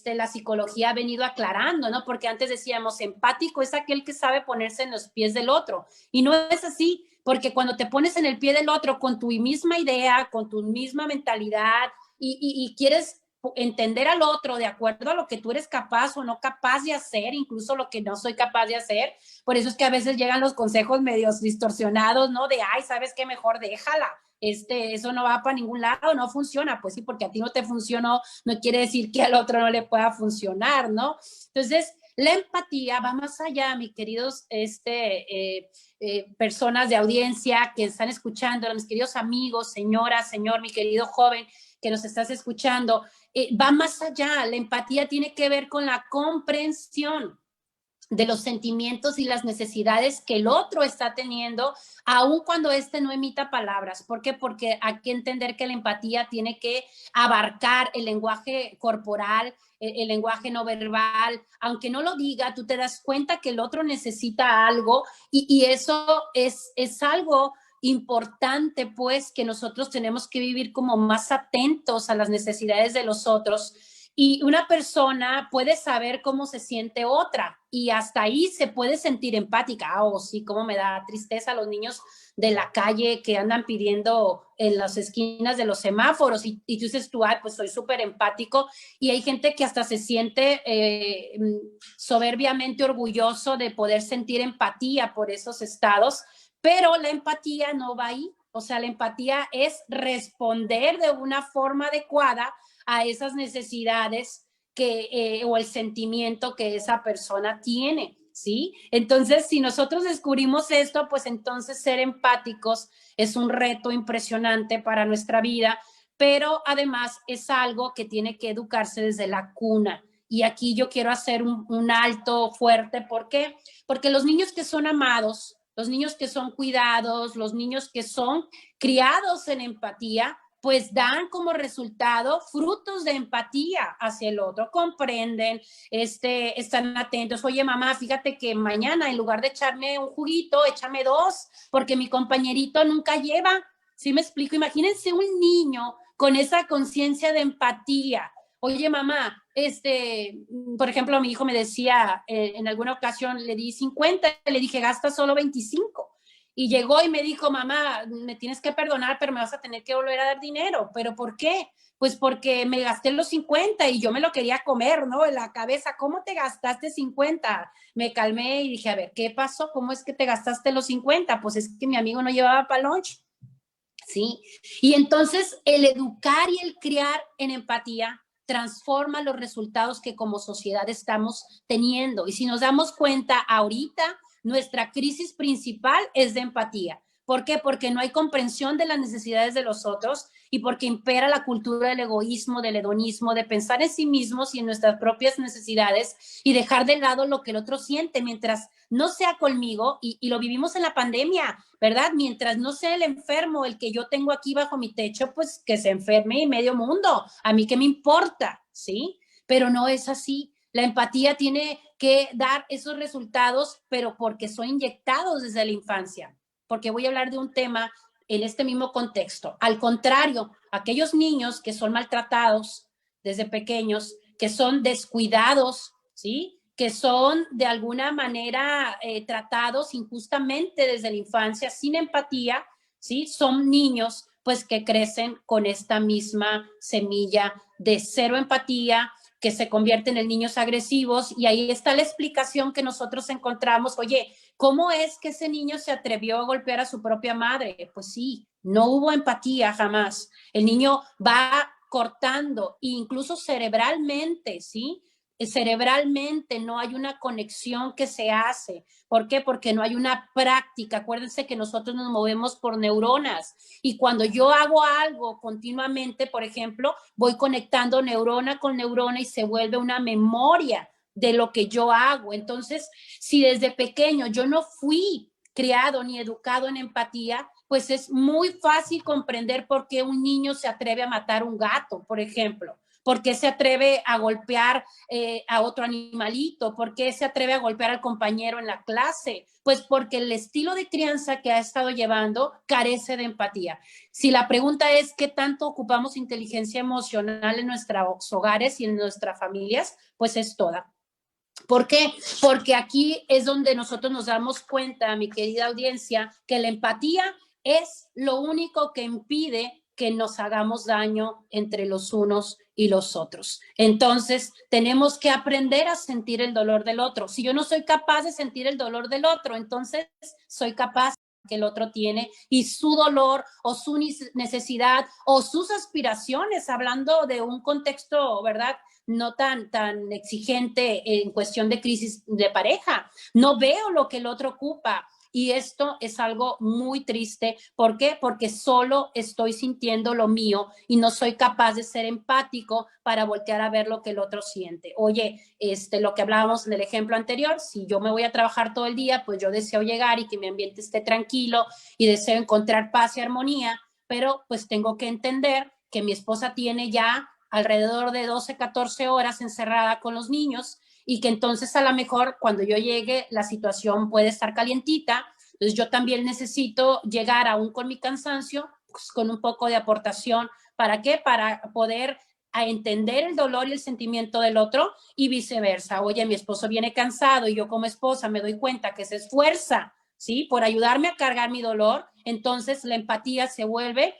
la psicología ha venido aclarando, ¿no? Porque antes decíamos, empático es aquel que sabe ponerse en los pies del otro. Y no es así, porque cuando te pones en el pie del otro con tu misma idea, con tu misma mentalidad y quieres entender al otro de acuerdo a lo que tú eres capaz o no capaz de hacer, incluso lo que no soy capaz de hacer. Por eso es que a veces llegan los consejos medios distorsionados, ¿no? De, ay, ¿sabes qué? Mejor déjala. Eso no va para ningún lado, no funciona. Pues sí, porque a ti no te funcionó, no quiere decir que al otro no le pueda funcionar, ¿no? Entonces, la empatía va más allá, mis queridos personas de audiencia que están escuchando, mis queridos amigos, señora, señor, mi querido joven, que nos estás escuchando, va más allá. La empatía tiene que ver con la comprensión de los sentimientos y las necesidades que el otro está teniendo, aun cuando éste no emita palabras. ¿Por qué? Porque hay que entender que la empatía tiene que abarcar el lenguaje corporal, el lenguaje no verbal. Aunque no lo diga, tú te das cuenta que el otro necesita algo y eso es algo importante, pues, que nosotros tenemos que vivir como más atentos a las necesidades de los otros. Y una persona puede saber cómo se siente otra y hasta ahí se puede sentir empática. Sí, cómo me da tristeza a los niños de la calle que andan pidiendo en las esquinas de los semáforos y tú dices tú, pues soy súper empático, y hay gente que hasta se siente soberbiamente orgulloso de poder sentir empatía por esos estados, pero la empatía no va ahí. O sea, la empatía es responder de una forma adecuada a esas necesidades o el sentimiento que esa persona tiene, ¿sí? Entonces, si nosotros descubrimos esto, pues entonces ser empáticos es un reto impresionante para nuestra vida, pero además es algo que tiene que educarse desde la cuna. Y aquí yo quiero hacer un alto fuerte. ¿Por qué? Porque los niños que son amados, los niños que son cuidados, los niños que son criados en empatía, pues dan como resultado frutos de empatía hacia el otro, comprenden, están atentos. Oye, mamá, fíjate que mañana en lugar de echarme un juguito, échame 2, porque mi compañerito nunca lleva. ¿Sí me explico? Imagínense un niño con esa conciencia de empatía. Oye, mamá, por ejemplo, mi hijo me decía, en alguna ocasión le di 50, le dije, gasta solo 25. Y llegó y me dijo, mamá, me tienes que perdonar, pero me vas a tener que volver a dar dinero. ¿Pero por qué? Pues porque me gasté los 50 y yo me lo quería comer, ¿no? En la cabeza, ¿cómo te gastaste 50? Me calmé y dije, a ver, ¿qué pasó? ¿Cómo es que te gastaste los 50? Pues es que mi amigo no llevaba para lunch, ¿sí? Y entonces el educar y el criar en empatía transforma los resultados que como sociedad estamos teniendo. Y si nos damos cuenta ahorita, nuestra crisis principal es de empatía. ¿Por qué? Porque no hay comprensión de las necesidades de los otros y porque impera la cultura del egoísmo, del hedonismo, de pensar en sí mismos y en nuestras propias necesidades y dejar de lado lo que el otro siente mientras no sea conmigo, y lo vivimos en la pandemia, ¿verdad? Mientras no sea el enfermo el que yo tengo aquí bajo mi techo, pues que se enferme y medio mundo. ¿A mí qué me importa? ¿Sí? Pero no es así. La empatía tiene que dar esos resultados, pero porque son inyectados desde la infancia. Porque voy a hablar de un tema en este mismo contexto. Al contrario, aquellos niños que son maltratados desde pequeños, que son descuidados, ¿sí? Que son de alguna manera tratados injustamente desde la infancia, sin empatía, ¿sí? Son niños pues que crecen con esta misma semilla de cero empatía, que se convierten en niños agresivos, y ahí está la explicación que nosotros encontramos. Oye, ¿cómo es que ese niño se atrevió a golpear a su propia madre? Pues sí, no hubo empatía jamás. El niño va cortando, incluso cerebralmente, ¿sí? Cerebralmente no hay una conexión que se hace. ¿Por qué? Porque no hay una práctica. Acuérdense que nosotros nos movemos por neuronas y cuando yo hago algo continuamente, por ejemplo, voy conectando neurona con neurona y se vuelve una memoria de lo que yo hago. Entonces, si desde pequeño yo no fui criado ni educado en empatía, pues es muy fácil comprender por qué un niño se atreve a matar un gato, por ejemplo. ¿Por qué se atreve a golpear a otro animalito? ¿Por qué se atreve a golpear al compañero en la clase? Pues porque el estilo de crianza que ha estado llevando carece de empatía. Si la pregunta es ¿qué tanto ocupamos inteligencia emocional en nuestros hogares y en nuestras familias? Pues es toda. ¿Por qué? Porque aquí es donde nosotros nos damos cuenta, mi querida audiencia, que la empatía es lo único que impide que nos hagamos daño entre los unos y los otros. Entonces, tenemos que aprender a sentir el dolor del otro. Si yo no soy capaz de sentir el dolor del otro, entonces soy capaz que el otro tiene y su dolor o su necesidad o sus aspiraciones, hablando de un contexto, ¿verdad?, no tan exigente en cuestión de crisis de pareja. No veo lo que el otro ocupa. Y esto es algo muy triste. ¿Por qué? Porque solo estoy sintiendo lo mío y no soy capaz de ser empático para voltear a ver lo que el otro siente. Oye, lo que hablábamos en el ejemplo anterior, si yo me voy a trabajar todo el día, pues yo deseo llegar y que mi ambiente esté tranquilo y deseo encontrar paz y armonía, pero pues tengo que entender que mi esposa tiene ya alrededor de 12, 14 horas encerrada con los niños y que entonces a lo mejor cuando yo llegue la situación puede estar calientita. Entonces yo también necesito llegar aún con mi cansancio, pues, con un poco de aportación. ¿Para qué? Para poder a entender el dolor y el sentimiento del otro y viceversa. Oye, mi esposo viene cansado y yo como esposa me doy cuenta que se esfuerza, ¿sí? Por ayudarme a cargar mi dolor. Entonces la empatía se vuelve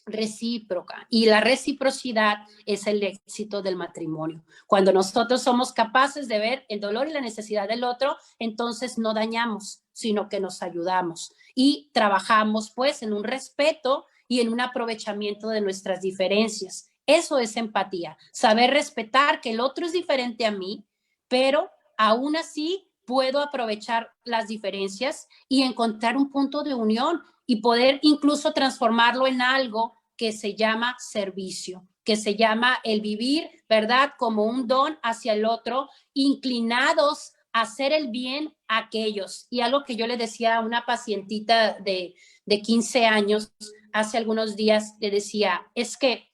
recíproca y la reciprocidad es el éxito del matrimonio. Cuando nosotros somos capaces de ver el dolor y la necesidad del otro, entonces no dañamos, sino que nos ayudamos y trabajamos pues en un respeto y en un aprovechamiento de nuestras diferencias. Eso es empatía, saber respetar que el otro es diferente a mí, pero aún así puedo aprovechar las diferencias y encontrar un punto de unión y poder incluso transformarlo en algo que se llama servicio, que se llama el vivir, ¿verdad? Como un don hacia el otro, inclinados a hacer el bien a aquellos. Y algo que yo le decía a una pacientita de 15 años hace algunos días, le decía, es que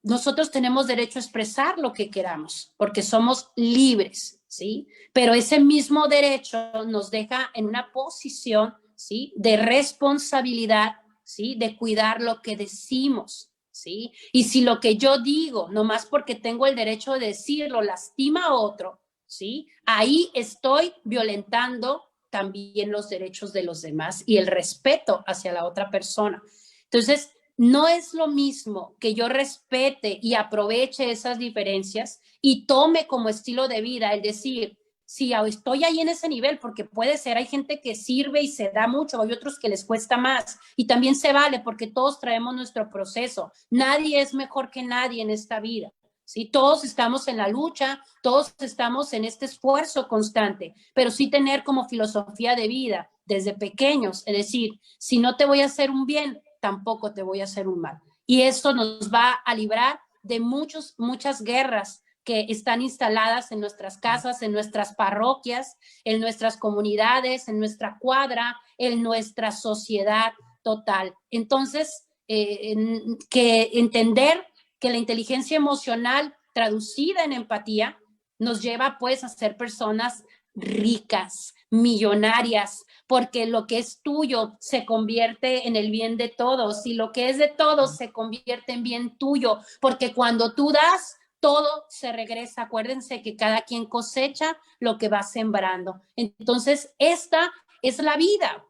nosotros tenemos derecho a expresar lo que queramos, porque somos libres, ¿sí? Pero ese mismo derecho nos deja en una posición, ¿sí? De responsabilidad, ¿sí? De cuidar lo que decimos, ¿sí? Y si lo que yo digo, nomás porque tengo el derecho de decirlo, lastima a otro, ¿sí? Ahí estoy violentando también los derechos de los demás y el respeto hacia la otra persona. Entonces, no es lo mismo que yo respete y aproveche esas diferencias y tome como estilo de vida el decir, si estoy ahí en ese nivel, porque puede ser, hay gente que sirve y se da mucho, hay otros que les cuesta más y también se vale porque todos traemos nuestro proceso. Nadie es mejor que nadie en esta vida. ¿Sí? Todos estamos en la lucha, todos estamos en este esfuerzo constante, pero sí tener como filosofía de vida desde pequeños, es decir, si no te voy a hacer un bien, tampoco te voy a hacer un mal. Y esto nos va a librar de muchas guerras que están instaladas en nuestras casas, en nuestras parroquias, en nuestras comunidades, en nuestra cuadra, en nuestra sociedad total. Entonces, que entender que la inteligencia emocional traducida en empatía nos lleva pues a ser personas ricas, millonarias, porque lo que es tuyo se convierte en el bien de todos y lo que es de todos se convierte en bien tuyo, porque cuando tú das, todo se regresa. Acuérdense que cada quien cosecha lo que va sembrando. Entonces, esta es la vida.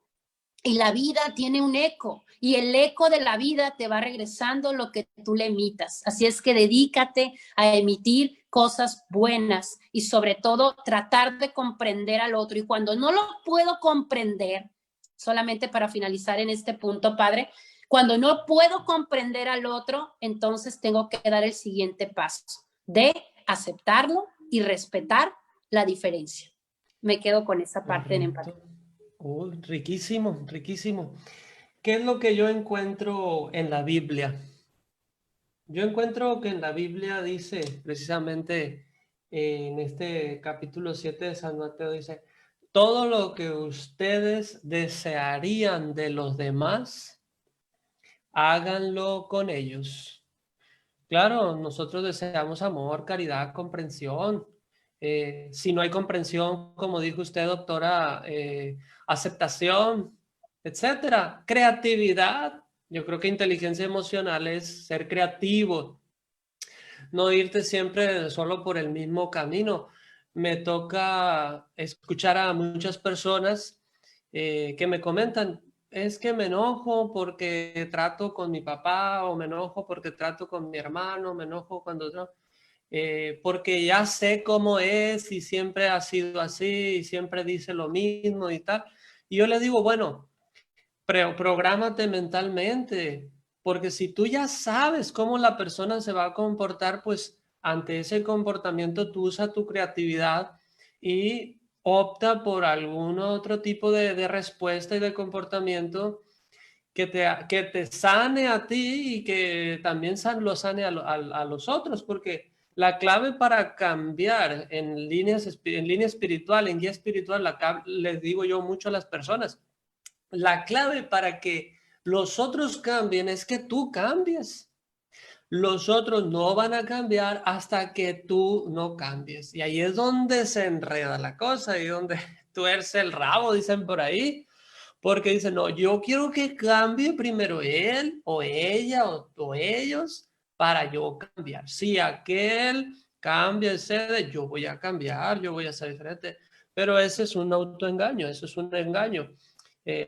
Y la vida tiene un eco y el eco de la vida te va regresando lo que tú le emitas. Así es que dedícate a emitir cosas buenas y sobre todo tratar de comprender al otro. Y cuando no lo puedo comprender, solamente para finalizar en este punto, padre, cuando no puedo comprender al otro, entonces tengo que dar el siguiente paso de aceptarlo y respetar la diferencia. Me quedo con esa parte en empatía. Riquísimo, riquísimo. ¿Qué es lo que yo encuentro en la Biblia? Yo encuentro que en la Biblia dice, precisamente en este capítulo 7 de San Mateo, dice, todo lo que ustedes desearían de los demás, háganlo con ellos. Claro, nosotros deseamos amor, caridad, comprensión. Si no hay comprensión, como dijo usted, doctora, aceptación, etcétera. Creatividad. Yo creo que inteligencia emocional es ser creativo, no irte siempre solo por el mismo camino. Me toca escuchar a muchas personas que me comentan, es que me enojo porque trato con mi papá o me enojo porque trato con mi hermano, me enojo cuando porque ya sé cómo es y siempre ha sido así y siempre dice lo mismo y tal. Y yo le digo, bueno, prográmate mentalmente, porque si tú ya sabes cómo la persona se va a comportar, pues ante ese comportamiento tú usa tu creatividad y opta por algún otro tipo de respuesta y de comportamiento que te sane a ti y que también lo sane a los otros, porque la clave para cambiar en línea espiritual, en guía espiritual, les digo yo mucho a las personas, la clave para que los otros cambien es que tú cambies. Los otros no van a cambiar hasta que tú no cambies. Y ahí es donde se enreda la cosa y donde tuerce el rabo, dicen por ahí. Porque dicen, no, yo quiero que cambie primero él o ella o ellos para yo cambiar. Si aquel cambia, cede, yo voy a cambiar, yo voy a ser diferente. Pero ese es un autoengaño, eso es un engaño.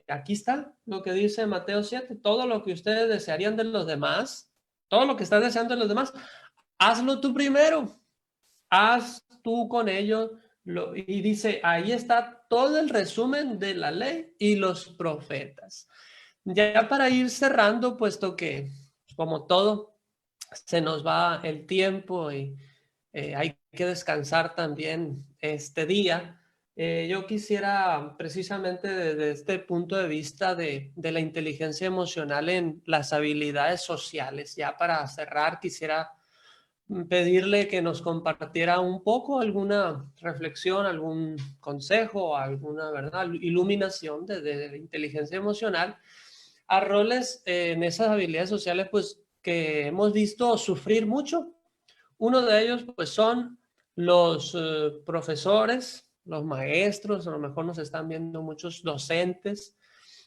Aquí está lo que dice Mateo 7, todo lo que ustedes desearían de los demás, todo lo que estás deseando de los demás, hazlo tú primero, haz tú con ellos. Y dice, ahí está todo el resumen de la ley y los profetas. Ya para ir cerrando, puesto que como todo, se nos va el tiempo y hay que descansar también este día. Yo quisiera precisamente desde este punto de vista de la inteligencia emocional en las habilidades sociales, ya para cerrar, quisiera pedirle que nos compartiera un poco alguna reflexión, algún consejo, alguna ¿verdad? Iluminación de inteligencia emocional a roles en esas habilidades sociales pues que hemos visto sufrir mucho. Uno de ellos pues son los profesores, los maestros, a lo mejor nos están viendo muchos docentes,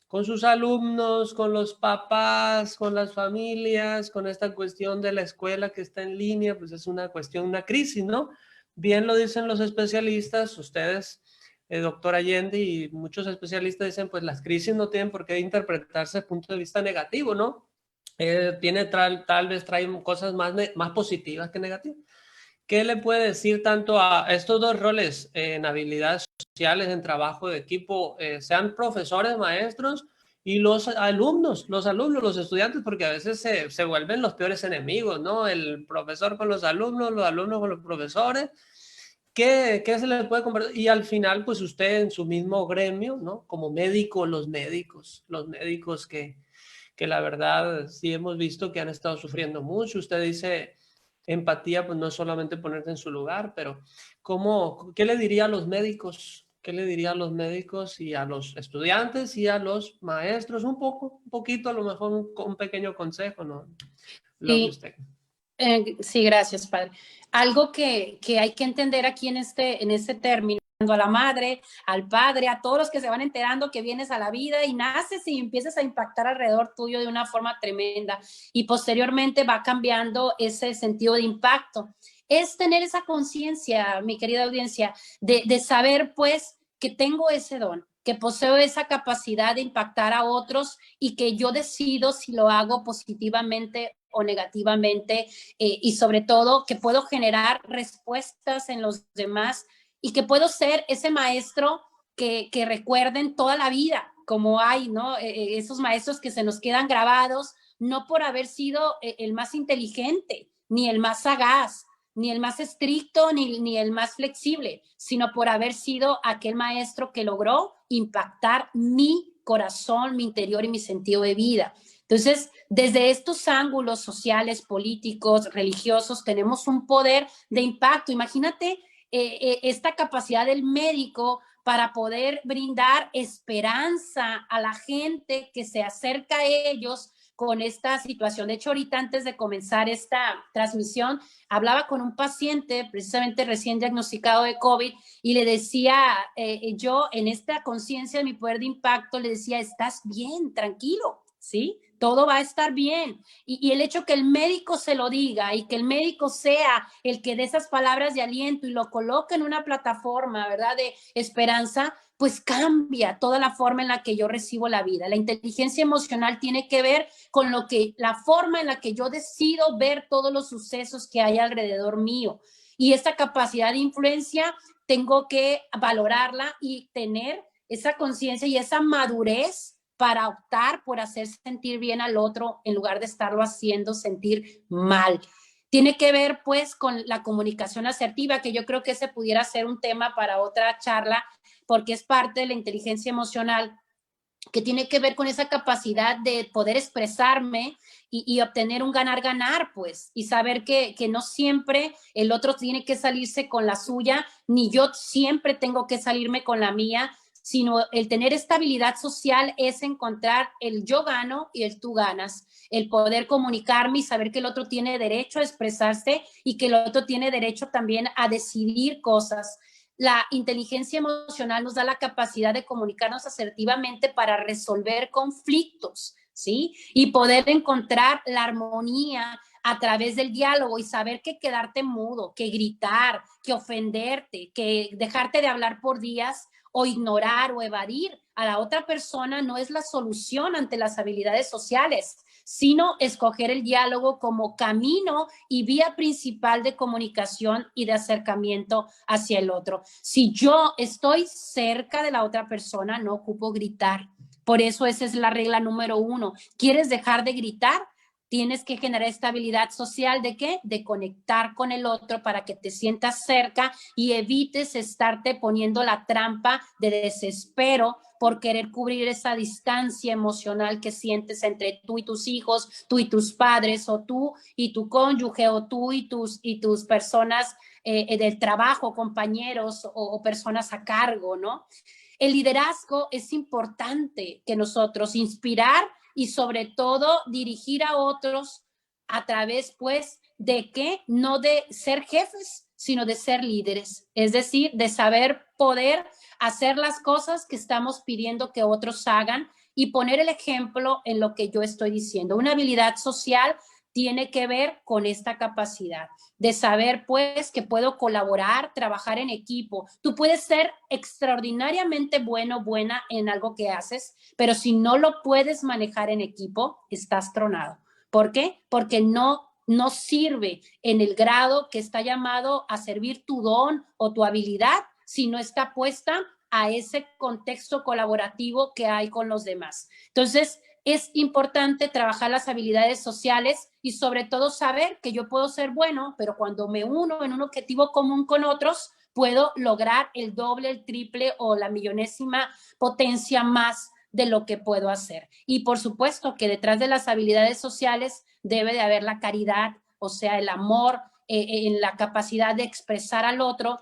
con sus alumnos, con los papás, con las familias, con esta cuestión de la escuela que está en línea, pues es una cuestión, una crisis, ¿no? Bien lo dicen los especialistas, ustedes, doctor Allende y muchos especialistas dicen, pues las crisis no tienen por qué interpretarse desde el punto de vista negativo, ¿no? Tal vez trae cosas más positivas que negativas. ¿Qué le puede decir tanto a estos dos roles en habilidades sociales, en trabajo de equipo, sean profesores, maestros y los alumnos, los estudiantes, porque a veces se vuelven los peores enemigos, ¿no? El profesor con los alumnos con los profesores. ¿Qué se les puede convertir? Y al final, pues usted en su mismo gremio, ¿no? Como médico, los médicos que la verdad sí hemos visto que han estado sufriendo mucho. Usted dice empatía, pues no es solamente ponerte en su lugar, pero ¿qué le diría a los médicos? ¿Qué le diría a los médicos y a los estudiantes y a los maestros? Un poquito, a lo mejor un pequeño consejo, ¿no? Lo que Sí, usted... sí, gracias, padre. Algo que hay que entender aquí en este término, a la madre, al padre, a todos los que se van enterando que vienes a la vida y naces y empiezas a impactar alrededor tuyo de una forma tremenda y posteriormente va cambiando ese sentido de impacto. Es tener esa conciencia, mi querida audiencia, de saber pues que tengo ese don, que poseo esa capacidad de impactar a otros y que yo decido si lo hago positivamente o negativamente y sobre todo que puedo generar respuestas en los demás y que puedo ser ese maestro que recuerden toda la vida, como hay, ¿no? Esos maestros que se nos quedan grabados, no por haber sido el más inteligente, ni el más sagaz, ni el más estricto, ni el más flexible, sino por haber sido aquel maestro que logró impactar mi corazón, mi interior y mi sentido de vida. Entonces, desde estos ángulos sociales, políticos, religiosos, tenemos un poder de impacto. Imagínate esta capacidad del médico para poder brindar esperanza a la gente que se acerca a ellos con esta situación. De hecho, ahorita antes de comenzar esta transmisión, hablaba con un paciente precisamente recién diagnosticado de COVID y le decía, yo en esta conciencia de mi poder de impacto, le decía, estás bien, tranquilo, ¿sí? Todo va a estar bien. Y el hecho que el médico se lo diga y que el médico sea el que dé esas palabras de aliento y lo coloque en una plataforma, ¿verdad?, de esperanza, pues cambia toda la forma en la que yo recibo la vida. La inteligencia emocional tiene que ver con la forma en la que yo decido ver todos los sucesos que hay alrededor mío. Y esta capacidad de influencia tengo que valorarla y tener esa conciencia y esa madurez para optar por hacer sentir bien al otro en lugar de estarlo haciendo sentir mal. Tiene que ver pues con la comunicación asertiva, que yo creo que ese pudiera ser un tema para otra charla, porque es parte de la inteligencia emocional, que tiene que ver con esa capacidad de poder expresarme y obtener un ganar-ganar, pues, y saber que no siempre el otro tiene que salirse con la suya, ni yo siempre tengo que salirme con la mía, sino el tener estabilidad social es encontrar el yo gano y el tú ganas, el poder comunicarme y saber que el otro tiene derecho a expresarse y que el otro tiene derecho también a decidir cosas. La inteligencia emocional nos da la capacidad de comunicarnos asertivamente para resolver conflictos, ¿sí? Y poder encontrar la armonía a través del diálogo y saber que quedarte mudo, que gritar, que ofenderte, que dejarte de hablar por días o ignorar o evadir a la otra persona no es la solución ante las habilidades sociales, sino escoger el diálogo como camino y vía principal de comunicación y de acercamiento hacia el otro. Si yo estoy cerca de la otra persona, no ocupo gritar. Por eso esa es la regla número 1. ¿Quieres dejar de gritar? Tienes que generar estabilidad social. ¿De qué? De conectar con el otro para que te sientas cerca y evites estarte poniendo la trampa de desespero por querer cubrir esa distancia emocional que sientes entre tú y tus hijos, tú y tus padres, o tú y tu cónyuge, o tú y tus personas del trabajo, compañeros o personas a cargo, ¿no? El liderazgo es importante que nosotros inspirar y sobre todo dirigir a otros a través, pues, de qué, no de ser jefes, sino de ser líderes, es decir, de saber poder hacer las cosas que estamos pidiendo que otros hagan y poner el ejemplo en lo que yo estoy diciendo. Una habilidad social tiene que ver con esta capacidad de saber, pues, que puedo colaborar, trabajar en equipo. Tú puedes ser extraordinariamente bueno, buena en algo que haces, pero si no lo puedes manejar en equipo, estás tronado. ¿Por qué? Porque no sirve en el grado que está llamado a servir tu don o tu habilidad si no está puesta a ese contexto colaborativo que hay con los demás. Entonces, es importante trabajar las habilidades sociales y sobre todo saber que yo puedo ser bueno, pero cuando me uno en un objetivo común con otros, puedo lograr el doble, el triple o la millonésima potencia más de lo que puedo hacer. Y por supuesto que detrás de las habilidades sociales debe de haber la caridad, o sea, el amor, en la capacidad de expresar al otro,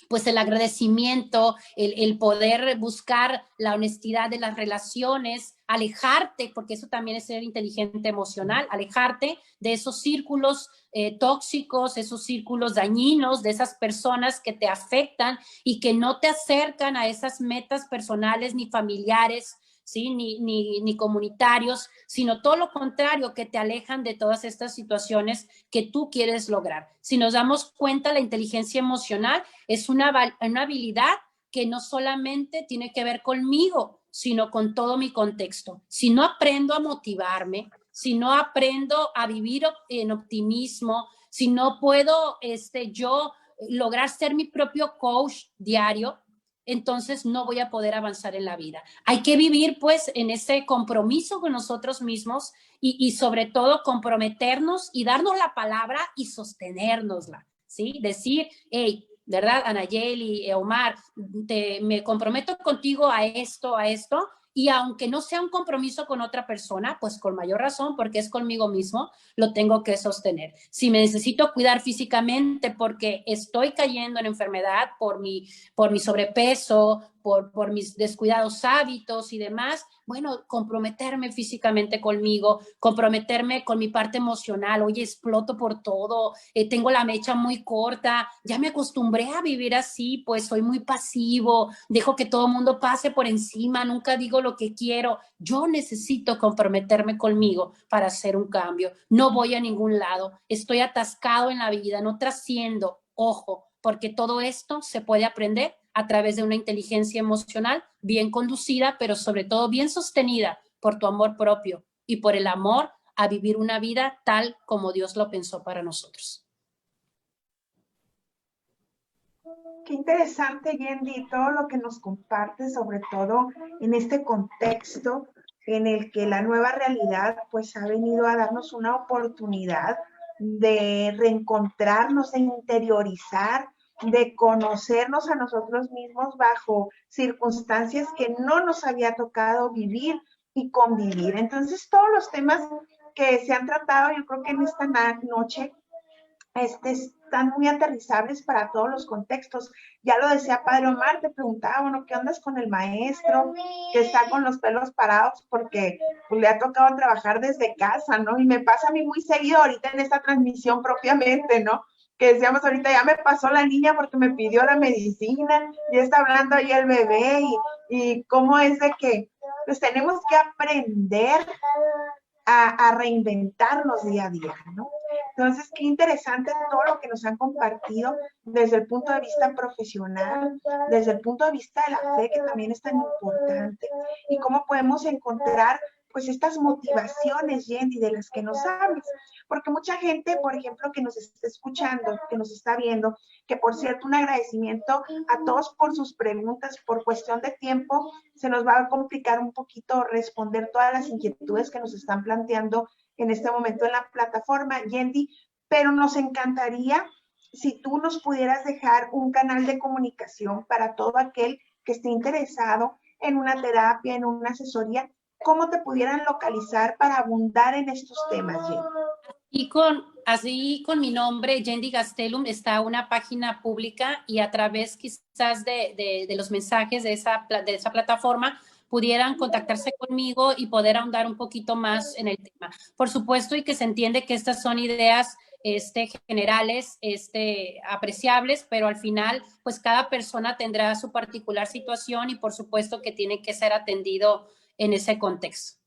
pues el agradecimiento, el poder buscar la honestidad de las relaciones, alejarte, porque eso también es ser inteligente emocional, alejarte de esos círculos tóxicos, esos círculos dañinos, de esas personas que te afectan y que no te acercan a esas metas personales ni familiares, ¿sí? Ni comunitarios, sino todo lo contrario, que te alejan de todas estas situaciones que tú quieres lograr. Si nos damos cuenta, la inteligencia emocional es una habilidad que no solamente tiene que ver conmigo, sino con todo mi contexto. Si no aprendo a motivarme, si no aprendo a vivir en optimismo, si no puedo yo lograr ser mi propio coach diario, entonces no voy a poder avanzar en la vida. Hay que vivir pues en ese compromiso con nosotros mismos y sobre todo comprometernos y darnos la palabra y sostenérnosla, ¿sí? Decir, hey, ¿verdad? Anayeli, Omar, me comprometo contigo a esto, y aunque no sea un compromiso con otra persona, pues con mayor razón, porque es conmigo mismo, lo tengo que sostener. Si me necesito cuidar físicamente porque estoy cayendo en enfermedad por mi sobrepeso, por mis descuidados hábitos y demás, bueno, comprometerme físicamente conmigo, comprometerme con mi parte emocional. Oye, exploto por todo, tengo la mecha muy corta, ya me acostumbré a vivir así, pues soy muy pasivo, dejo que todo el mundo pase por encima, nunca digo lo que quiero. Yo necesito comprometerme conmigo para hacer un cambio. No voy a ningún lado, estoy atascado en la vida, no trasciendo. Ojo, porque todo esto se puede aprender a través de una inteligencia emocional bien conducida, pero sobre todo bien sostenida por tu amor propio y por el amor a vivir una vida tal como Dios lo pensó para nosotros. Qué interesante, Yendi, todo lo que nos compartes, sobre todo en este contexto en el que la nueva realidad pues ha venido a darnos una oportunidad de reencontrarnos, de interiorizar, de conocernos a nosotros mismos bajo circunstancias que no nos había tocado vivir y convivir. Entonces, todos los temas que se han tratado, yo creo que en esta noche, están muy aterrizables para todos los contextos. Ya lo decía Padre Omar, te preguntaba, bueno, ¿qué andas con el maestro que está con los pelos parados? Porque pues, le ha tocado trabajar desde casa, ¿no? Y me pasa a mí muy seguido ahorita en esta transmisión propiamente, ¿no? Que decíamos ahorita, ya me pasó la niña porque me pidió la medicina, ya está hablando ahí el bebé y cómo es de que pues tenemos que aprender a reinventarnos día a día, ¿no? Entonces, qué interesante todo lo que nos han compartido desde el punto de vista profesional, desde el punto de vista de la fe, que también es tan importante, y cómo podemos encontrar pues estas motivaciones, Yendi, de las que nos hablas. Porque mucha gente, por ejemplo, que nos está escuchando, que nos está viendo, que por cierto, un agradecimiento a todos por sus preguntas. Por cuestión de tiempo, se nos va a complicar un poquito responder todas las inquietudes que nos están planteando en este momento en la plataforma, Yendi, pero nos encantaría si tú nos pudieras dejar un canal de comunicación para todo aquel que esté interesado en una terapia, en una asesoría, cómo te pudieran localizar para abundar en estos temas, Yendi. Y así con mi nombre, Yendi Gastelum, está una página pública y a través quizás de los mensajes de esa plataforma pudieran contactarse conmigo y poder ahondar un poquito más en el tema. Por supuesto, y que se entiende que estas son ideas generales, apreciables, pero al final, pues cada persona tendrá su particular situación y por supuesto que tiene que ser atendido en ese contexto.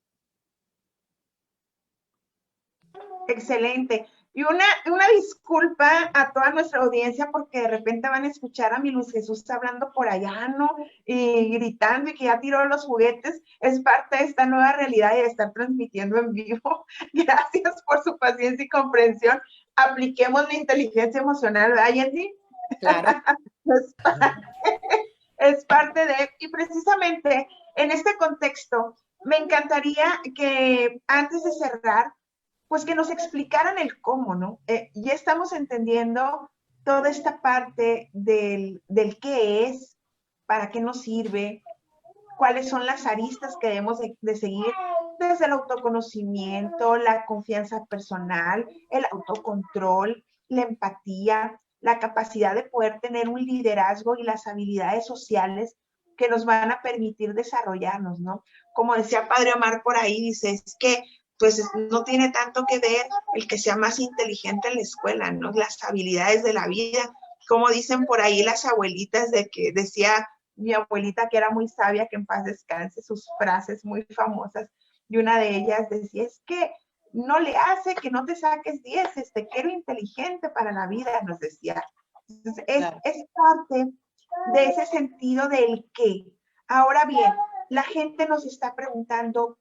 Excelente. Y una disculpa a toda nuestra audiencia porque de repente van a escuchar a mi Luis Jesús hablando por allá, ¿no? Y gritando y que ya tiró los juguetes. Es parte de esta nueva realidad y de estar transmitiendo en vivo. Gracias por su paciencia y comprensión. Apliquemos la inteligencia emocional, ¿verdad, Yendi? Claro. Es parte de, y precisamente en este contexto, me encantaría que antes de cerrar, pues que nos explicaran el cómo, ¿no? Ya estamos entendiendo toda esta parte del qué es, para qué nos sirve, cuáles son las aristas que debemos de seguir, desde el autoconocimiento, la confianza personal, el autocontrol, la empatía, la capacidad de poder tener un liderazgo y las habilidades sociales que nos van a permitir desarrollarnos, ¿no? Como decía Padre Omar por ahí, dice, es que pues no tiene tanto que ver el que sea más inteligente en la escuela, ¿no? Las habilidades de la vida, como dicen por ahí las abuelitas, de que decía mi abuelita, que era muy sabia, que en paz descanse, sus frases muy famosas, y una de ellas decía, es que no le hace que no te saques 10, te quiero inteligente para la vida, nos decía. Entonces, es parte de ese sentido del qué. Ahora bien, la gente nos está preguntando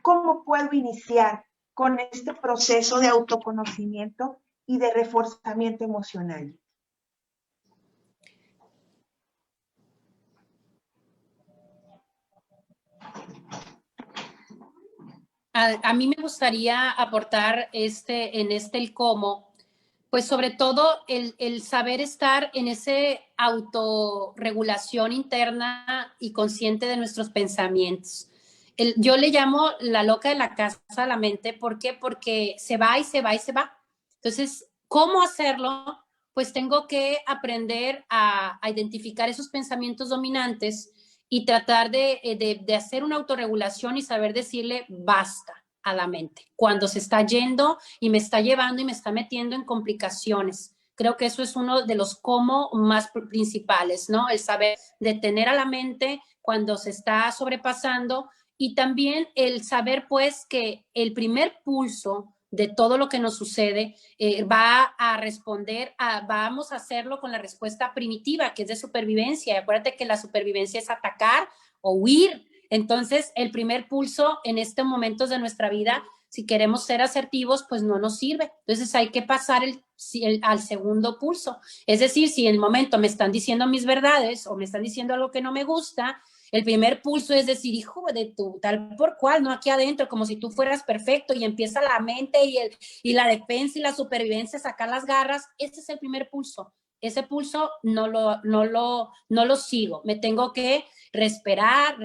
¿cómo puedo iniciar con este proceso de autoconocimiento y de reforzamiento emocional? A mí me gustaría aportar el cómo, pues sobre todo el saber estar en ese autorregulación interna y consciente de nuestros pensamientos. Yo le llamo la loca de la casa a la mente. ¿Por qué? Porque se va y se va y se va. Entonces, ¿cómo hacerlo? Pues tengo que aprender a identificar esos pensamientos dominantes y tratar de hacer una autorregulación y saber decirle basta a la mente cuando se está yendo y me está llevando y me está metiendo en complicaciones. Creo que eso es uno de los cómo más principales, ¿no? El saber detener a la mente cuando se está sobrepasando y también el saber, pues, que el primer pulso de todo lo que nos sucede va a responder, vamos a hacerlo con la respuesta primitiva, que es de supervivencia. Acuérdate que la supervivencia es atacar o huir. Entonces, el primer pulso en estos momentos de nuestra vida, si queremos ser asertivos, pues no nos sirve. Entonces, hay que pasar al segundo pulso. Es decir, si en el momento me están diciendo mis verdades o me están diciendo algo que no me gusta, El primer pulso es decir, hijo de tu tal por cual, no aquí adentro, como si tú fueras perfecto, y empieza la mente y la defensa y la supervivencia a sacar las garras. Ese es el primer pulso. Ese pulso no lo sigo. Me tengo que respirar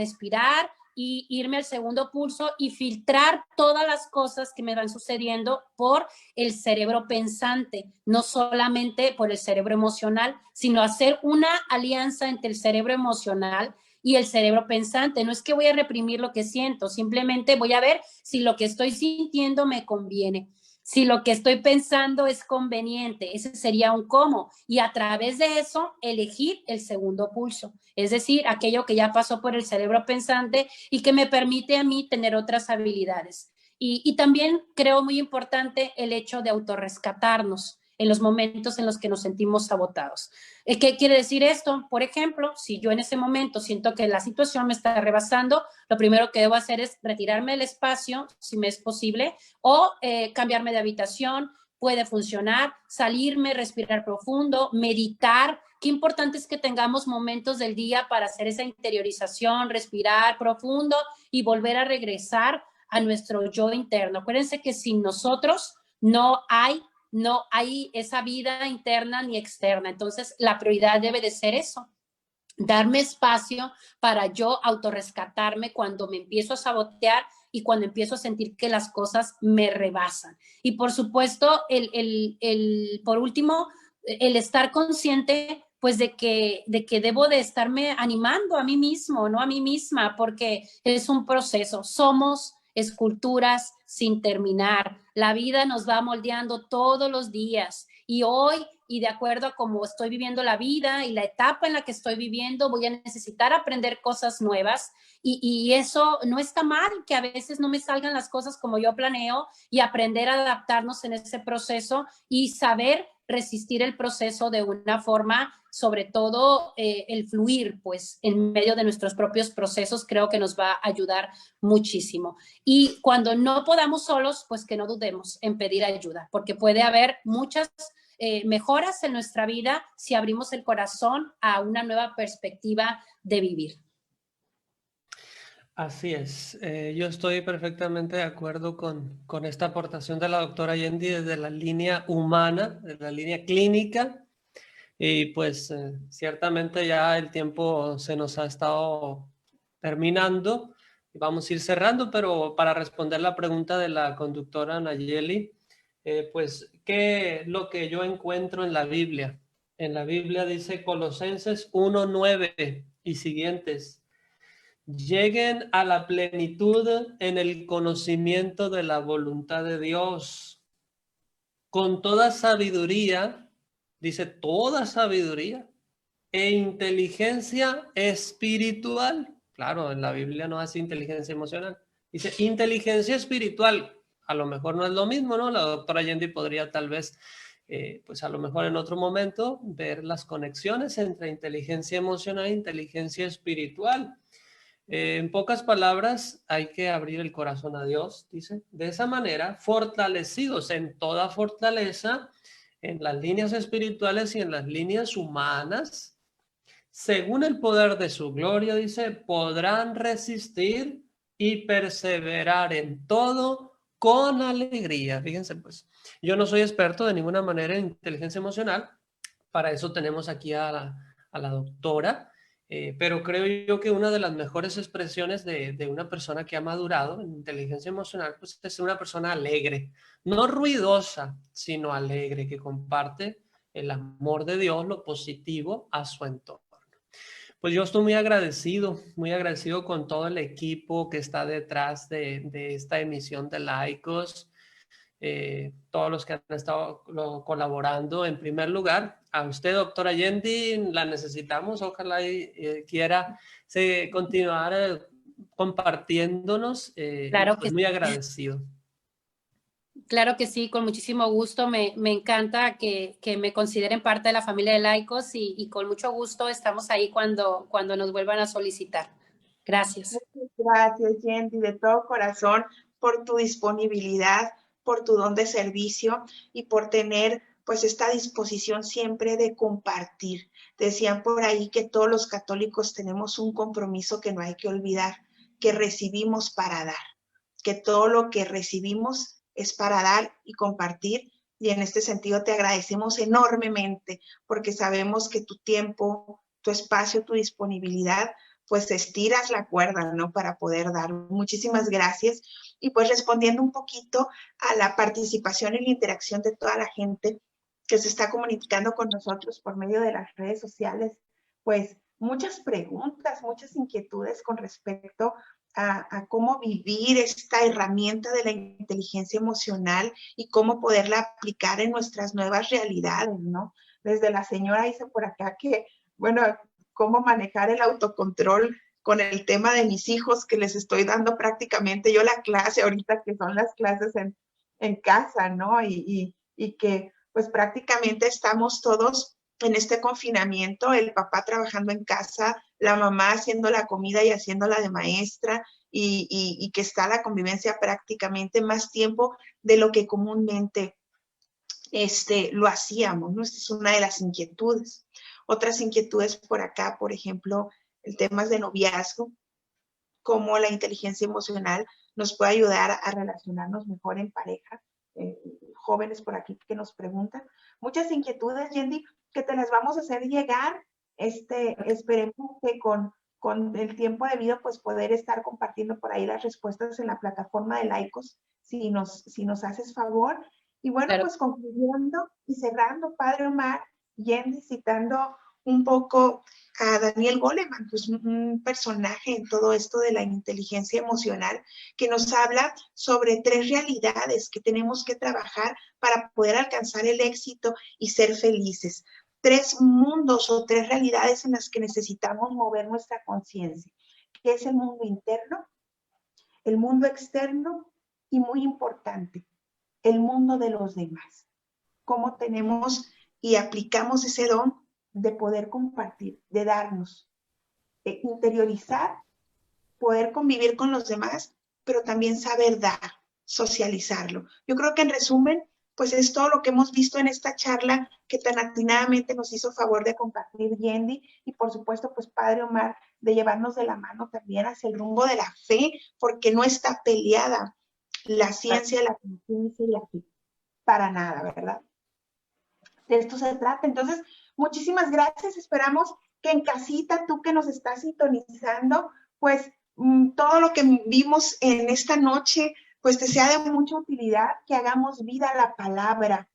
y irme al segundo pulso y filtrar todas las cosas que me van sucediendo por el cerebro pensante, no solamente por el cerebro emocional, sino hacer una alianza entre el cerebro emocional y el cerebro pensante. No es que voy a reprimir lo que siento, simplemente voy a ver si lo que estoy sintiendo me conviene, si lo que estoy pensando es conveniente. Ese sería un cómo, y a través de eso elegir el segundo pulso, es decir, aquello que ya pasó por el cerebro pensante y que me permite a mí tener otras habilidades. Y también creo muy importante el hecho de autorrescatarnos en los momentos en los que nos sentimos sabotados. ¿Qué quiere decir esto? Por ejemplo, si yo en ese momento siento que la situación me está rebasando, lo primero que debo hacer es retirarme del espacio, si me es posible, o cambiarme de habitación. Puede funcionar, salirme, respirar profundo, meditar. Qué importante es que tengamos momentos del día para hacer esa interiorización, respirar profundo y volver a regresar a nuestro yo interno. Acuérdense que sin nosotros no hay esa vida interna ni externa. Entonces, la prioridad debe de ser eso, darme espacio para yo autorrescatarme cuando me empiezo a sabotear y cuando empiezo a sentir que las cosas me rebasan. Y por supuesto, por último, el estar consciente pues de que debo de estarme animando a mí mismo, no a mí misma, porque es un proceso. Somos esculturas sin terminar. La vida nos va moldeando todos los días, y hoy, y de acuerdo a cómo estoy viviendo la vida y la etapa en la que estoy viviendo, voy a necesitar aprender cosas nuevas, y eso no está mal, que a veces no me salgan las cosas como yo planeo, y aprender a adaptarnos en ese proceso y saber resistir el proceso de una forma, sobre todo el fluir, pues en medio de nuestros propios procesos, creo que nos va a ayudar muchísimo. Y cuando no podamos solos, pues que no dudemos en pedir ayuda, porque puede haber muchas mejoras en nuestra vida si abrimos el corazón a una nueva perspectiva de vivir. Así es, yo estoy perfectamente de acuerdo con esta aportación de la doctora Yendi desde la línea humana, desde la línea clínica, y pues ciertamente ya el tiempo se nos ha estado terminando y vamos a ir cerrando, pero para responder la pregunta de la conductora Nayeli, pues, ¿qué es lo que yo encuentro en la Biblia? En la Biblia dice Colosenses 1:9 y siguientes: lleguen a la plenitud en el conocimiento de la voluntad de Dios, con toda sabiduría, dice toda sabiduría e inteligencia espiritual. Claro, en la Biblia no hace inteligencia emocional, dice inteligencia espiritual. A lo mejor no es lo mismo, ¿no? La doctora Yendi podría tal vez, pues a lo mejor en otro momento, ver las conexiones entre inteligencia emocional e inteligencia espiritual. En pocas palabras, hay que abrir el corazón a Dios, dice. De esa manera, fortalecidos en toda fortaleza, en las líneas espirituales y en las líneas humanas, según el poder de su gloria, dice, podrán resistir y perseverar en todo con alegría. Fíjense, pues, yo no soy experto de ninguna manera en inteligencia emocional. Para eso tenemos aquí a la doctora. Pero creo yo que una de las mejores expresiones de una persona que ha madurado en inteligencia emocional, pues es una persona alegre, no ruidosa, sino alegre, que comparte el amor de Dios, lo positivo, a su entorno. Pues yo estoy muy agradecido con todo el equipo que está detrás de esta emisión de Laicos. Todos los que han estado colaborando. En primer lugar, a usted, doctora Yendi, la necesitamos. Ojalá quiera continuar compartiéndonos. Claro pues que muy sí. agradecido. Claro que sí, con muchísimo gusto. Me encanta que me consideren parte de la familia de Laicos, y con mucho gusto estamos ahí cuando nos vuelvan a solicitar. Gracias. Muchas gracias, Yendi, de todo corazón, por tu disponibilidad, por tu don de servicio y por tener pues esta disposición siempre de compartir. Decían por ahí que todos los católicos tenemos un compromiso que no hay que olvidar, que recibimos para dar, que todo lo que recibimos es para dar y compartir. Y en este sentido te agradecemos enormemente porque sabemos que tu tiempo, tu espacio, tu disponibilidad, pues estiras la cuerda, ¿no? Para poder dar. Muchísimas gracias. Y pues respondiendo un poquito a la participación y la interacción de toda la gente que se está comunicando con nosotros por medio de las redes sociales, pues muchas preguntas, muchas inquietudes con respecto a cómo vivir esta herramienta de la inteligencia emocional y cómo poderla aplicar en nuestras nuevas realidades, ¿no? Desde la señora dice por acá que, bueno, cómo manejar el autocontrol con el tema de mis hijos, que les estoy dando prácticamente yo la clase ahorita, que son las clases en casa, ¿no? Y que pues prácticamente estamos todos en este confinamiento, el papá trabajando en casa, la mamá haciendo la comida y haciéndola de maestra, y que está la convivencia prácticamente más tiempo de lo que comúnmente lo hacíamos, ¿no? Esta es una de las inquietudes. Otras inquietudes por acá, por ejemplo, el tema de noviazgo, cómo la inteligencia emocional nos puede ayudar a relacionarnos mejor en pareja. Jóvenes por aquí que nos preguntan. Muchas inquietudes, Yendi, que te las vamos a hacer llegar. Esperemos que con el tiempo debido, pues poder estar compartiendo por ahí las respuestas en la plataforma de Laicos, si nos haces favor. Y bueno, Claro. pues concluyendo y cerrando, Padre Omar, Yendi, citando un poco a Daniel Goleman, pues un personaje en todo esto de la inteligencia emocional, que nos habla sobre 3 realidades que tenemos que trabajar para poder alcanzar el éxito y ser felices. 3 mundos o 3 realidades en las que necesitamos mover nuestra conciencia, que es el mundo interno, el mundo externo y, muy importante, el mundo de los demás. Cómo tenemos y aplicamos ese don de poder compartir, de darnos, de interiorizar, poder convivir con los demás, pero también saber dar, socializarlo. Yo creo que en resumen, pues es todo lo que hemos visto en esta charla que tan atinadamente nos hizo favor de compartir Yendi, y por supuesto, pues Padre Omar, de llevarnos de la mano también hacia el rumbo de la fe, porque no está peleada la ciencia, la conciencia y la fe, para nada, ¿verdad? De esto se trata. Entonces, muchísimas gracias. Esperamos que en casita, tú que nos estás sintonizando, pues todo lo que vimos en esta noche, pues te sea de mucha utilidad, que hagamos vida a la palabra.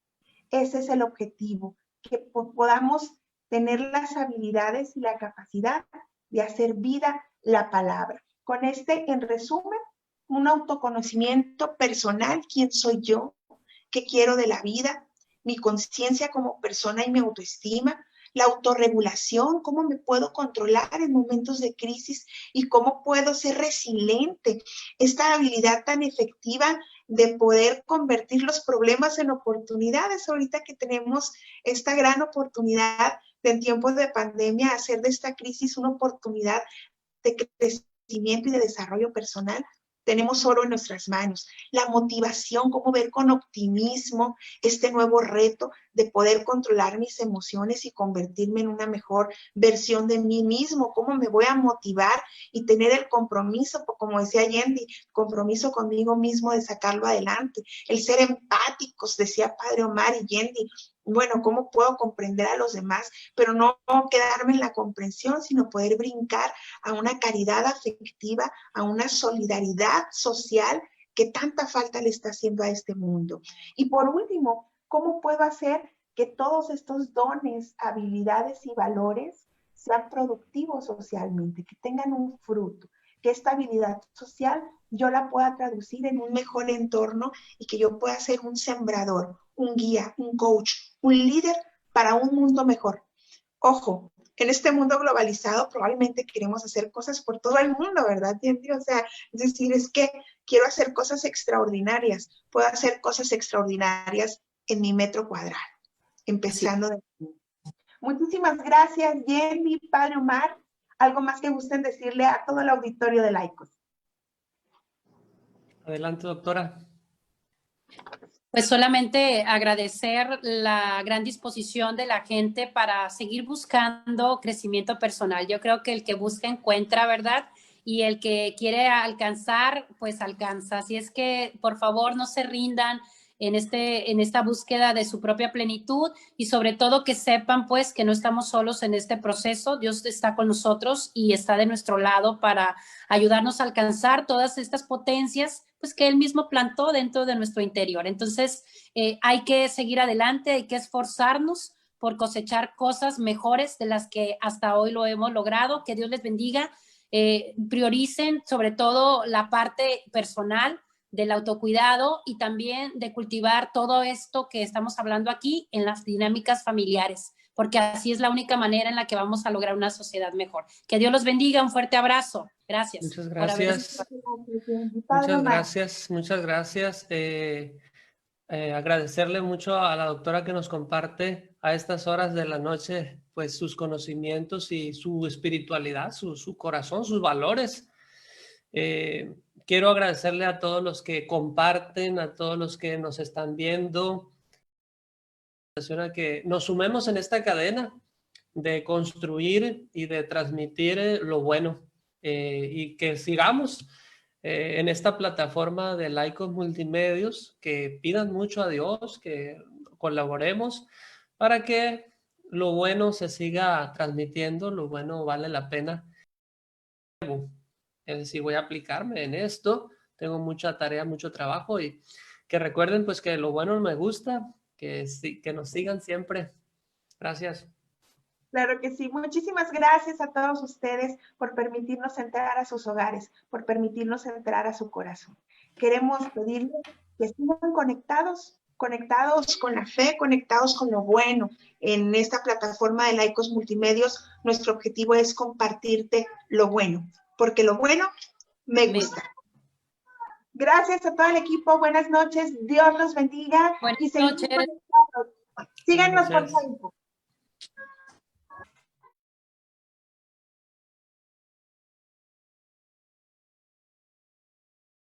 Ese es el objetivo, que podamos tener las habilidades y la capacidad de hacer vida la palabra. Con en resumen, un autoconocimiento personal, quién soy yo, qué quiero de la vida, mi conciencia como persona y mi autoestima, la autorregulación, cómo me puedo controlar en momentos de crisis y cómo puedo ser resiliente. Esta habilidad tan efectiva de poder convertir los problemas en oportunidades, ahorita que tenemos esta gran oportunidad de, en tiempos de pandemia, hacer de esta crisis una oportunidad de crecimiento y de desarrollo personal. Tenemos oro en nuestras manos. La motivación, cómo ver con optimismo este nuevo reto de poder controlar mis emociones y convertirme en una mejor versión de mí mismo. Cómo me voy a motivar y tener el compromiso, como decía Yendi, compromiso conmigo mismo de sacarlo adelante. El ser empáticos, decía Padre Omar y Yendi. Bueno, cómo puedo comprender a los demás, pero no quedarme en la comprensión, sino poder brincar a una caridad afectiva, a una solidaridad social que tanta falta le está haciendo a este mundo. Y por último, ¿cómo puedo hacer que todos estos dones, habilidades y valores sean productivos socialmente, que tengan un fruto, que esta habilidad social yo la pueda traducir en un mejor entorno y que yo pueda ser un sembrador, un guía, un coach, un líder para un mundo mejor? Ojo, en este mundo globalizado probablemente queremos hacer cosas por todo el mundo, ¿verdad? O sea, es decir, es que quiero hacer cosas extraordinarias. Puedo hacer cosas extraordinarias en mi metro cuadrado, empezando de aquí. Muchísimas gracias, Jenny, Padre Omar. ¿Algo más que gusten decirle a todo el auditorio de Laicos? Adelante, doctora. Pues solamente agradecer la gran disposición de la gente para seguir buscando crecimiento personal. Yo creo que el que busca encuentra, ¿verdad? Y el que quiere alcanzar, pues alcanza. Así es que, por favor, no se rindan en esta búsqueda de su propia plenitud y sobre todo que sepan, pues, que no estamos solos en este proceso. Dios está con nosotros y está de nuestro lado para ayudarnos a alcanzar todas estas potencias pues que Él mismo plantó dentro de nuestro interior. Entonces, hay que seguir adelante, hay que esforzarnos por cosechar cosas mejores de las que hasta hoy lo hemos logrado. Que Dios les bendiga. Prioricen sobre todo la parte personal del autocuidado y también de cultivar todo esto que estamos hablando aquí en las dinámicas familiares, porque así es la única manera en la que vamos a lograr una sociedad mejor. Que Dios los bendiga, un fuerte abrazo. Gracias. Muchas gracias. Muchas gracias. Agradecerle mucho a la doctora que nos comparte a estas horas de la noche, pues sus conocimientos y su espiritualidad, su corazón, sus valores. Quiero agradecerle a todos los que comparten, a todos los que nos están viendo, a que nos sumemos en esta cadena de construir y de transmitir lo bueno y que sigamos en esta plataforma de Laicos Multimedios, que pidan mucho a Dios, que colaboremos para que lo bueno se siga transmitiendo, lo bueno vale la pena. Es decir, voy a aplicarme en esto, tengo mucha tarea, mucho trabajo y que recuerden pues que lo bueno me gusta, que nos sigan siempre. Gracias. Claro que sí. Muchísimas gracias a todos ustedes por permitirnos entrar a sus hogares, por permitirnos entrar a su corazón. Queremos pedirles que sigan conectados con la fe, conectados con lo bueno. En esta plataforma de Laicos Multimedios, nuestro objetivo es compartirte lo bueno, porque lo bueno me gusta. Gracias a todo el equipo. Buenas noches. Dios los bendiga. Buenas y seguimos noches. conectados. Síganos por Facebook.